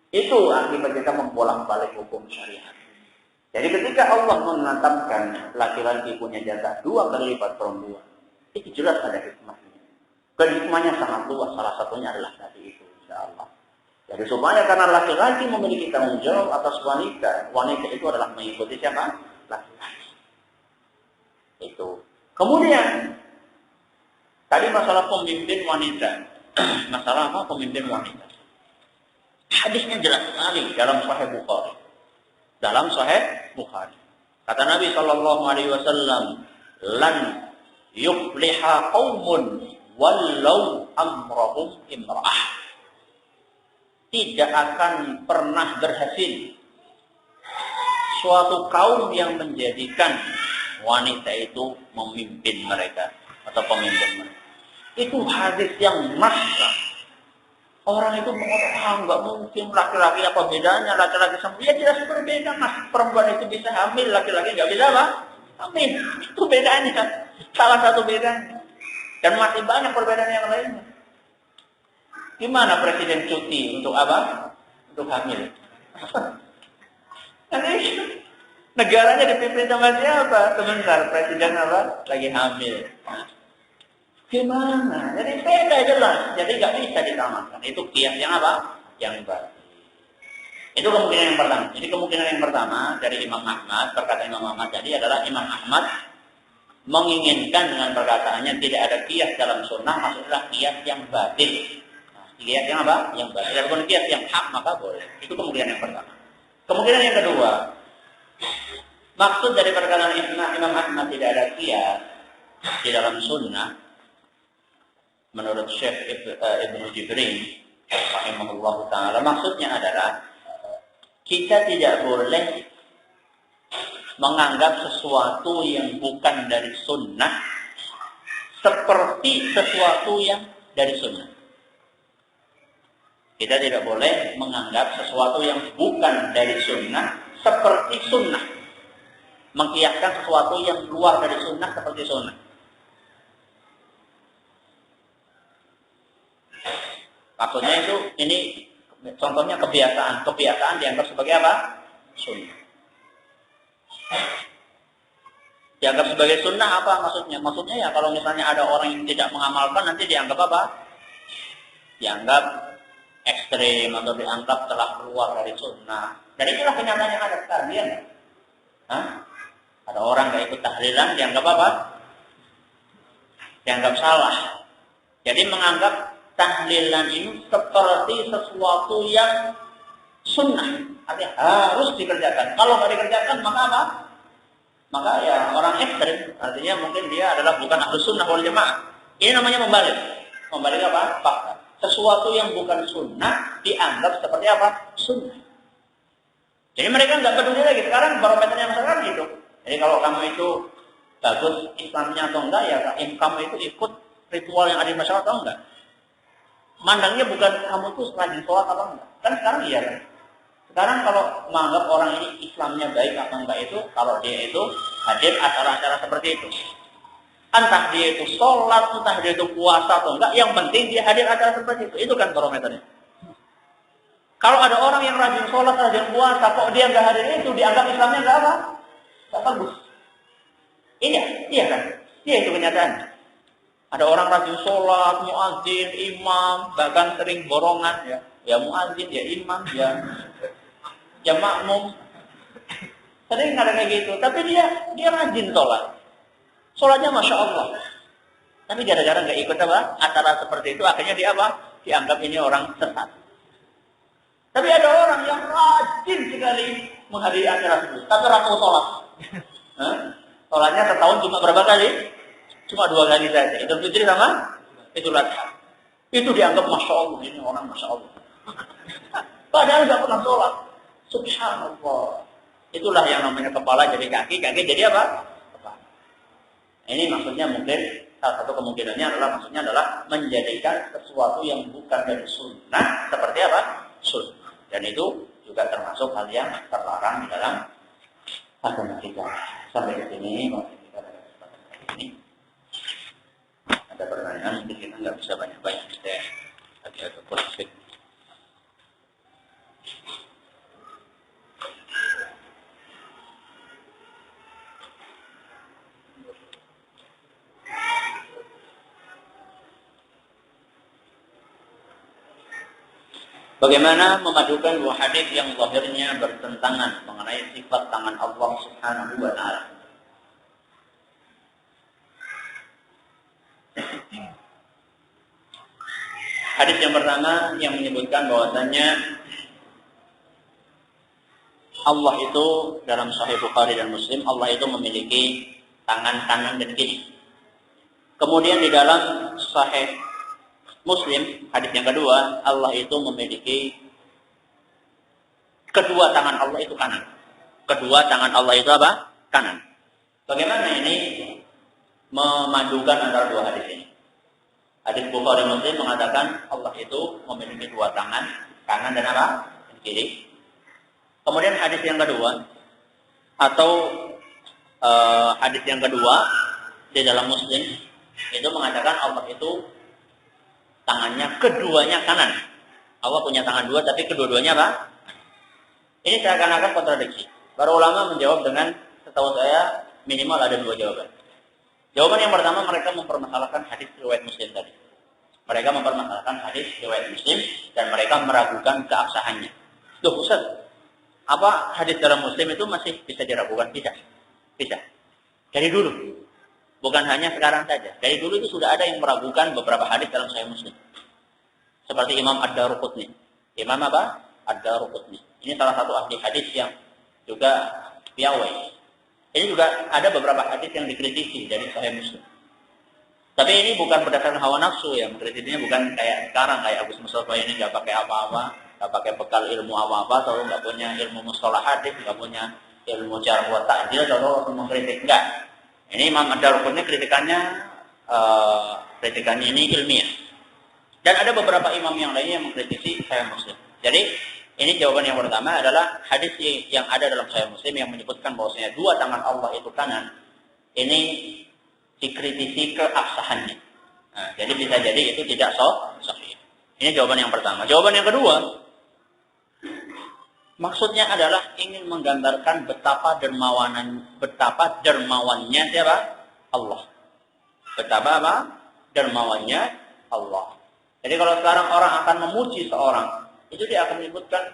Itu akibat kita membolak-balik hukum syariat. Jadi ketika Allah menetapkan laki-laki punya jatah 2 kali lipat perempuan, itu jelas ada hikmahnya. Dan hikmahnya sangat luas, salah satunya adalah tadi itu, insyaAllah. Jadi supaya karena laki-laki memiliki tanggung jawab atas wanita, wanita itu adalah mengikuti siapa? Laki-laki. Itu. Kemudian, tadi masalah pemimpin wanita. Masalah apa? Pemimpin wanita. Hadisnya jelas sekali dalam Sahih Bukhari. Dalam Sahih Bukhari. Kata Nabi SAW, lan yufliha qaumun wallau amrahum imra'ah. Tidak akan pernah berhasil suatu kaum yang menjadikan wanita itu memimpin mereka atau pemimpin mereka. Itu hadis yang masyarakat. Orang itu mengatakan, nggak mungkin laki-laki apa bedanya, laki-laki sama dia jelas berbeda, mas. Perempuan itu bisa hamil, laki-laki nggak bisa apa? Hamil. Itu bedanya. Salah satu bedanya. Dan masih banyak perbedaan yang lainnya. Gimana presiden cuti untuk apa? Untuk hamil. Nanti negaranya dipimpin sama siapa? Sebentar, presiden apa? Lagi hamil. Gimana? Jadi beda jelas. Jadi nggak bisa disamakan. Itu kias yang apa? Yang baru. Itu kemungkinan yang pertama. Jadi kemungkinan yang pertama dari Imam Ahmad, perkataan Imam Ahmad tadi adalah Imam Ahmad menginginkan dengan perkataannya tidak ada kias dalam sunnah, maksudnya kias yang batil. Nah, kias yang apa? Yang batil. Walaupun kias yang hak maka boleh. Itu kemungkinan yang pertama. Kemungkinan yang kedua, maksud dari perkataan Imam Ahmad tidak ada kias di dalam sunnah. Menurut Syekh Ibnu Jibrin rahimahullah ta'ala, maksudnya adalah kita tidak boleh menganggap sesuatu yang bukan dari sunnah seperti sesuatu yang dari sunnah. Kita tidak boleh menganggap sesuatu yang bukan dari sunnah seperti sunnah. Mengkiaskan sesuatu yang luar dari sunnah seperti sunnah. Maksudnya itu, ini contohnya kebiasaan. Kebiasaan dianggap sebagai apa? Sunnah. Dianggap sebagai sunnah apa maksudnya? Maksudnya ya kalau misalnya ada orang yang tidak mengamalkan, nanti dianggap apa? Dianggap ekstrim atau dianggap telah keluar dari sunnah. Dan itulah kenyataan yang ada sekarang. Dia nggak? Ada orang nggak ikut tahlilan, dianggap apa? Dianggap salah. Jadi menganggap tahlilan ini seperti sesuatu yang sunnah, artinya harus dikerjakan. Kalau nggak dikerjakan maka apa? Maka ya orang ekstrim, artinya mungkin dia adalah bukan ahlus sunnah wal jamaah. Ini namanya membalik. Membalik apa? Fakta. Sesuatu yang bukan sunnah dianggap seperti apa? Sunnah. Jadi mereka nggak peduli lagi. Sekarang barometernya masyarakat gitu. Jadi kalau kamu itu bagus Islamnya atau enggak, ya kamu itu ikut ritual yang ada di masyarakat atau enggak. Mandangnya bukan kamu tuh rajin sholat apa enggak. Kan sekarang iya kan. Sekarang kalau menganggap orang ini Islamnya baik apa enggak itu, kalau dia itu hadir acara-acara seperti itu. Entah dia itu sholat, entah dia itu puasa atau enggak, yang penting dia hadir acara seperti itu. Itu kan barometernya. Kalau ada orang yang rajin sholat, rajin puasa, kok dia enggak hadir itu, dianggap Islamnya enggak apa? Enggak bagus. Iya kan? Iya itu kenyataan. Ada orang rajin sholat, muadzin, imam, bahkan sering borongan ya. Ya muadzin, ya imam, ya makmum. Sering ada kayak gitu. Tapi dia rajin sholat. Sholatnya Masya Allah. Tapi gara-gara nggak ikut apa? Acara seperti itu, akhirnya dia apa? dianggap ini orang sesat. Tapi ada orang yang rajin sekali menghadiri acara tersebut, tapi ratu sholat. Sholatnya setahun cuma berapa kali? Cuma 2 kali saja. Idul Fitri sama Idul Adha. Itu dianggap Masya Allah, ini orang Masya Allah. Padahal nggak pernah sholat. Subhanallah. Itulah yang namanya kepala jadi kaki, kaki jadi apa? Kepala. Ini maksudnya mungkin salah satu kemungkinannya adalah menjadikan sesuatu yang bukan dari sunnah seperti apa? Sunnah. Dan itu juga termasuk hal yang terlarang di dalam agama kita. Sampai di sini, mari kita ada kesempatan kali ini. Ada pertanyaan, mungkin kita nggak bisa banyak-banyak. Saya agak kurang. Bagaimana memadukan dua hadis yang zahirnya bertentangan mengenai sifat tangan Allah Subhanahu wa taala? Hadis yang pertama yang menyebutkan bahwasannya Allah itu dalam Sahih Bukhari dan Muslim, Allah itu memiliki tangan kanan dan kiri. Kemudian di dalam Sahih Muslim, hadis yang kedua, Allah itu memiliki kedua tangan Allah itu kanan. Kedua tangan Allah itu apa? Kanan. Bagaimana ini memadukan antara dua hadis ini? Hadis Bukhari Muslim mengatakan Allah itu memiliki dua tangan, kanan dan apa? Dan kiri. Kemudian hadis yang kedua atau hadis yang kedua di dalam Muslim itu mengatakan Allah itu tangannya keduanya kanan. Allah punya tangan dua, tapi kedua-duanya apa? Ini seakan-akan kontradiksi. Para ulama menjawab dengan, setahu saya, minimal ada dua jawaban. Jawaban yang pertama, mereka mempermasalahkan hadis riwayat Muslim tadi. Mereka mempermasalahkan hadis riwayat Muslim, dan mereka meragukan keabsahannya. Loh, Ustaz, apa hadis dalam Muslim itu masih bisa diragukan? Bisa. Bisa. Dari dulu. Bukan hanya sekarang saja. Dari dulu itu sudah ada yang meragukan beberapa hadis dalam Sahih Muslim. Seperti Imam Ad-Daruqutni. Imam apa? Ad-Daruqutni. Ini salah satu ahli hadis yang juga piawai. Ini juga ada beberapa hadis yang dikritisi dari Sahih Muslim. Tapi ini bukan berdasarkan hawa nafsu ya. Mengkritisinya bukan kayak sekarang. Kayak Agus Mustafa ini nggak pakai apa-apa. Nggak pakai bekal ilmu apa-apa. Atau nggak punya ilmu mustalah hadis. Nggak punya ilmu jarh wa ta'dil. Atau mengkritik. Enggak. Ini Imam Ad-Daruqutni kritikannya ini ilmiah. Dan ada beberapa imam yang lainnya yang mengkritisi Sahih Muslim. Jadi ini jawaban yang pertama adalah hadis yang ada dalam Sahih Muslim yang menyebutkan bahwasanya dua tangan Allah itu kanan. Ini dikritisi keabsahannya. Nah, jadi bisa jadi itu tidak sahih. Ini jawaban yang pertama. Jawaban yang kedua, maksudnya adalah ingin menggambarkan betapa dermawannya siapa? Allah. Betapa apa? Dermawannya Allah. Jadi kalau sekarang orang akan memuji seorang, itu dia akan menyebutkan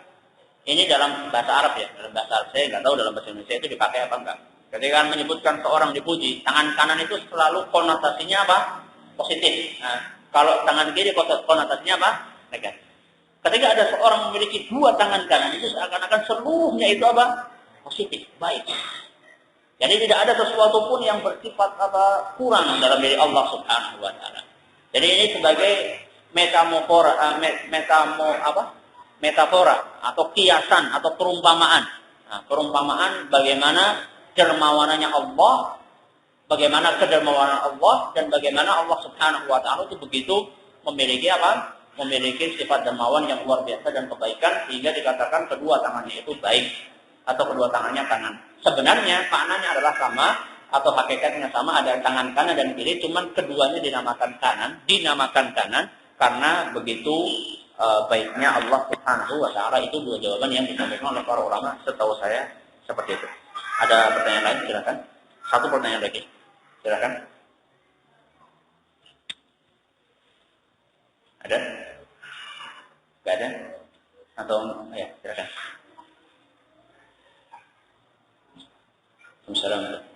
ini dalam bahasa Arab ya. Dalam bahasa Arab saya nggak tahu dalam bahasa Indonesia itu dipakai apa enggak. Ketika menyebutkan seorang dipuji, tangan kanan itu selalu konotasinya apa? Positif. Nah, kalau tangan kiri konotasinya apa? Negatif. Ketika ada seorang memiliki dua tangan kanan, itu seakan-akan seluruhnya itu apa? Positif, baik. Jadi tidak ada sesuatu pun yang bersifat apa kurang dalam diri Allah Subhanahu wa taala. Jadi ini sebagai metafora atau kiasan atau perumpamaan. Nah, perumpamaan bagaimana dermawanannya Allah, bagaimana kedermawanan Allah dan bagaimana Allah Subhanahu wa taala itu begitu memiliki apa? Memiliki sifat dermawan yang luar biasa dan kebaikan sehingga dikatakan kedua tangannya itu baik atau kedua tangannya kanan. Sebenarnya maknanya adalah sama atau hakikatnya sama, ada tangan kanan dan kiri, cuman keduanya dinamakan kanan karena begitu baiknya Allah Subhanahu wa taala. Itu dua jawaban yang disampaikan oleh para ulama setahu saya seperti itu. Ada pertanyaan lain silakan. Satu pertanyaan lagi. Silakan. Ada? Gak ada? Atau ya, silakan. Assalamualaikum.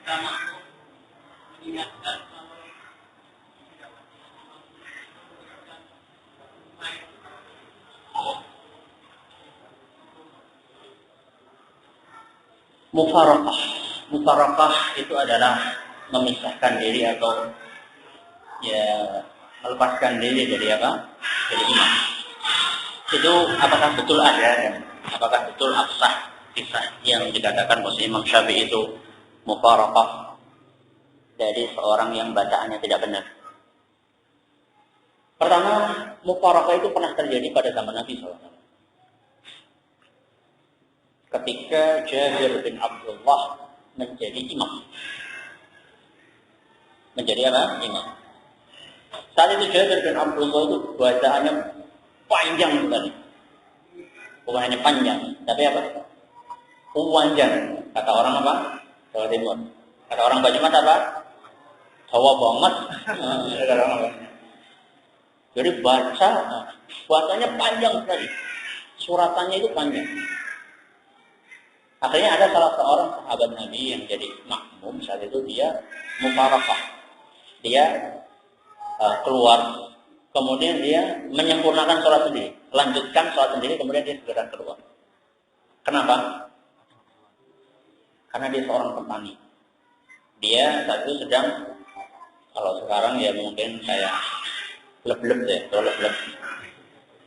sama mengingatkan kalau Mufarakah itu adalah memisahkan diri atau ya melepaskan diri dari apa? Dari imam. Itu apakah betul ada dan apakah betul absah kisah yang dikatakan bahwa Imam Syafi'i itu mufarakah dari seorang yang bacaannya tidak benar? Pertama, mufarakah itu pernah terjadi pada zaman Nabi SAW. Ketika Jabir bin Abdullah menjadi imam. Menjadi apa? Imam. Saat itu Jabir bin Abdullah itu bacaannya panjang sekali. Bukan hanya panjang, tapi apa? Panjang. Kata orang apa? Jawa Timur. Kata orang Banyumas apa? Jawa banget. Jadi bacanya panjang sekali. Suratannya itu panjang. Akhirnya ada salah seorang sahabat Nabi yang jadi makmum saat itu, dia mufarakah. Dia keluar, kemudian dia menyempurnakan sholat sendiri, lanjutkan sholat sendiri, kemudian dia segera keluar. Kenapa? Karena dia seorang petani. Dia saat itu sedang, kalau sekarang ya mungkin kayak leb-leb ya, leb-leb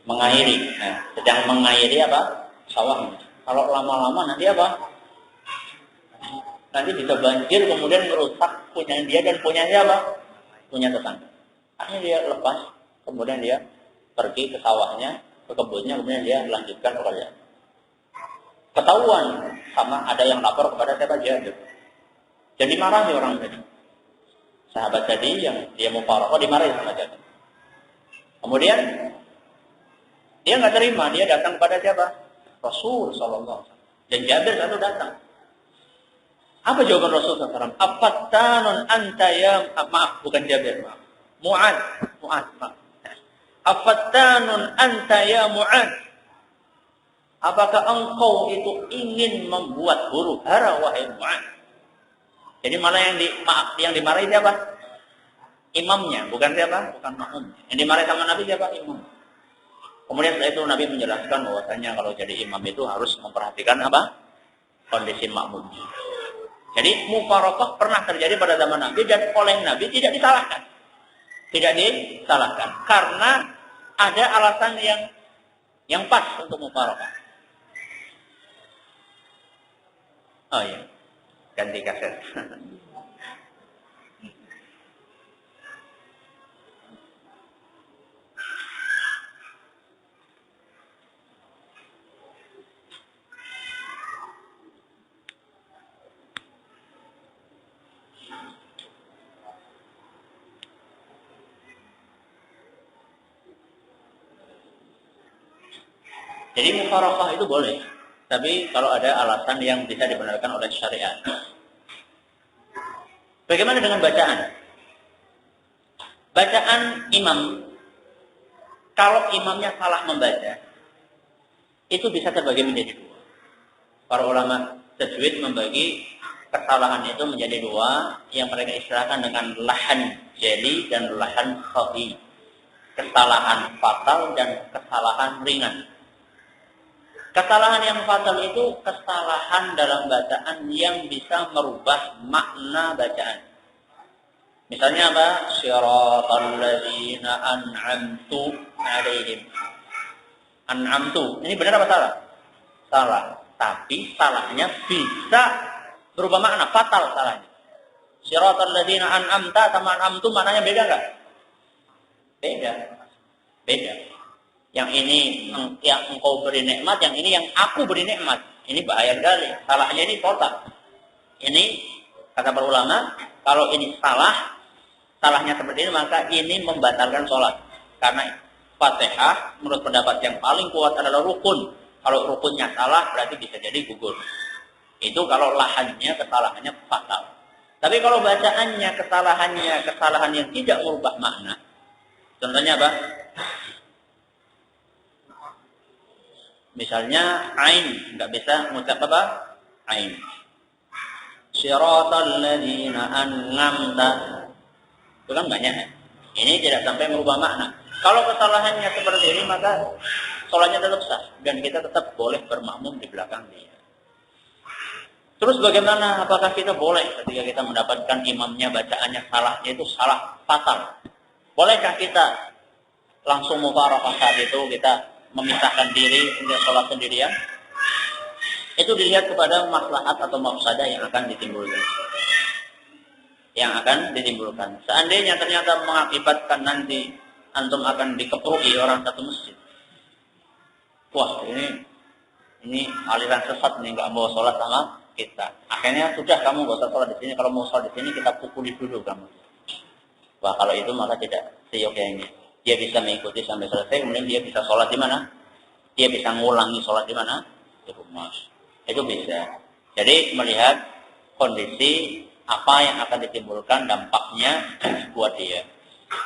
mengairi. Nah, sedang mengairi apa? Sawah. Kalau lama-lama nanti apa? Nanti bisa banjir, kemudian merusak punya dia dan punya siapa? Punya tetangga. Akhirnya dia lepas, kemudian dia pergi ke sawahnya, ke kebunnya, kemudian dia lanjutkan pekerjaan. Ketahuan sama ada yang lapor kepada siapa? Jabir. Jadi marahi orang tadi. Sahabat tadi yang dia mufarakah dimarahi sama Jabir. Kemudian dia nggak terima, dia datang kepada siapa? Rasul sallallahu alaihi wasallam. Dan Jabir satu datang. Apa jawaban Rasul sallallahu alaihi wasallam? Afattanun anta ya, maaf, bukan Jabir, maaf. Mu'ad, maaf. Afattanun anta ya Mu'ad. Apakah engkau itu ingin membuat huru hara wahai Mu'ad? Jadi malah yang dimarahi siapa? Imamnya, bukan siapa? Bukan makmumnya. Yang dimarahi sama Nabi siapa? Imam. Kemudian setelah itu Nabi menjelaskan bahwasanya kalau jadi imam itu harus memperhatikan apa? Kondisi makmumnya. Jadi mufarakah pernah terjadi pada zaman Nabi dan oleh Nabi tidak disalahkan. Tidak disalahkan karena ada alasan yang pas untuk mufarakah. Oh iya, ganti kaset. Jadi mufarakah itu boleh, tapi kalau ada alasan yang bisa dibenarkan oleh syariat. Bagaimana dengan bacaan? Bacaan imam, kalau imamnya salah membaca, itu bisa terbagi menjadi dua. Para ulama tajwid membagi kesalahan itu menjadi dua, yang mereka istilahkan dengan lahan jeli dan lahan khafi. Kesalahan fatal dan kesalahan ringan. Kesalahan yang fatal itu kesalahan dalam bacaan yang bisa merubah makna bacaan. Misalnya apa? Siratal ladzina an'amtu 'alaihim. An'amtu. Ini benar apa salah? Salah. Tapi salahnya bisa berubah makna, fatal salahnya. Siratal ladzina an'amta sama an'amtu maknanya beda enggak? Beda. Yang ini yang engkau beri nikmat, yang ini yang aku beri nikmat. Ini bahaya sekali. Salahnya ini total. Ini kata para ulama, kalau ini salahnya seperti ini, maka ini membatalkan sholat. Karena Fatihah menurut pendapat yang paling kuat adalah rukun. Kalau rukunnya salah berarti bisa jadi gugur. Itu kalau lahannya, kesalahannya fatal. Tapi kalau bacaannya, kesalahan yang tidak merubah makna. Contohnya apa? Misalnya ain, nggak bisa mengucap apa? Ain. Siratal ladzina an'amta. Itu kan banyak ya. Ini tidak sampai merubah makna. Kalau kesalahannya seperti ini maka sholatnya tetap sah dan kita tetap boleh bermakmum di belakang dia. Terus bagaimana? Apakah kita boleh ketika kita mendapatkan imamnya bacaannya salahnya itu salah fatal? Bolehkah kita langsung mufaraqah saat itu kita memisahkan diri untuk sholat sendirian? Itu dilihat kepada maslahat atau mafsadah yang akan ditimbulkan. Seandainya ternyata mengakibatkan nanti antum akan dikepuki orang satu masjid. Wah, ini aliran sesat nih, nggak mau sholat sama kita. Akhirnya sudah, kamu nggak usah sholat di sini. Kalau mau sholat di sini kita pukuli dulu kamu. Wah, kalau itu maka tidak seyogyanya. Dia bisa mengikuti sampai selesai, kemudian dia bisa sholat di mana? Dia bisa ngulangi sholat di mana? Di rumah. Itu bisa. Jadi melihat kondisi apa yang akan ditimbulkan dampaknya buat dia.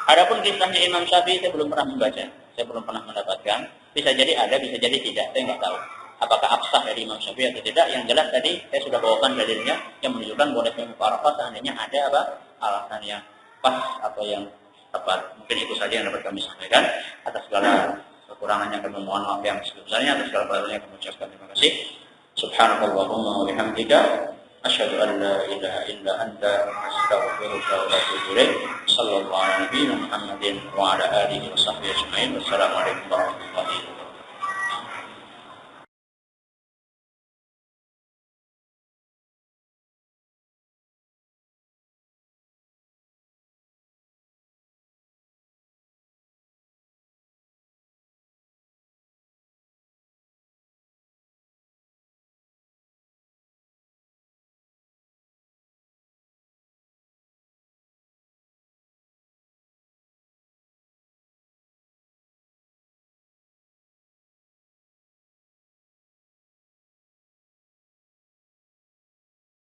Adapun kisahnya Imam Syafi'i saya belum pernah membaca, saya belum pernah mendapatkan. Bisa jadi ada, bisa jadi tidak, saya nggak tahu. Apakah absah dari Imam Syafi'i atau tidak? Yang jelas tadi saya sudah bawakan dalilnya yang menunjukkan bolehnya mufaraqah seandainya ada apa alasan yang pas atau yang tepat. Mungkin itu saja yang dapat kami sampaikan. Atas segala kekurangannya kami mohon maaf yang sebesarnya, atas segala baiknya kami ucapkan terima kasih. Subhanakallahumma wa bihamdika asyhadu an la ilaha illa anta astaghfiruka wa atubu ilaik. Sallallahu alaihi wa sallam Muhammadin wa ala alihi wa sahbihi ajma'in. Wassalamu alaikum warahmatullahi wabarakatuh.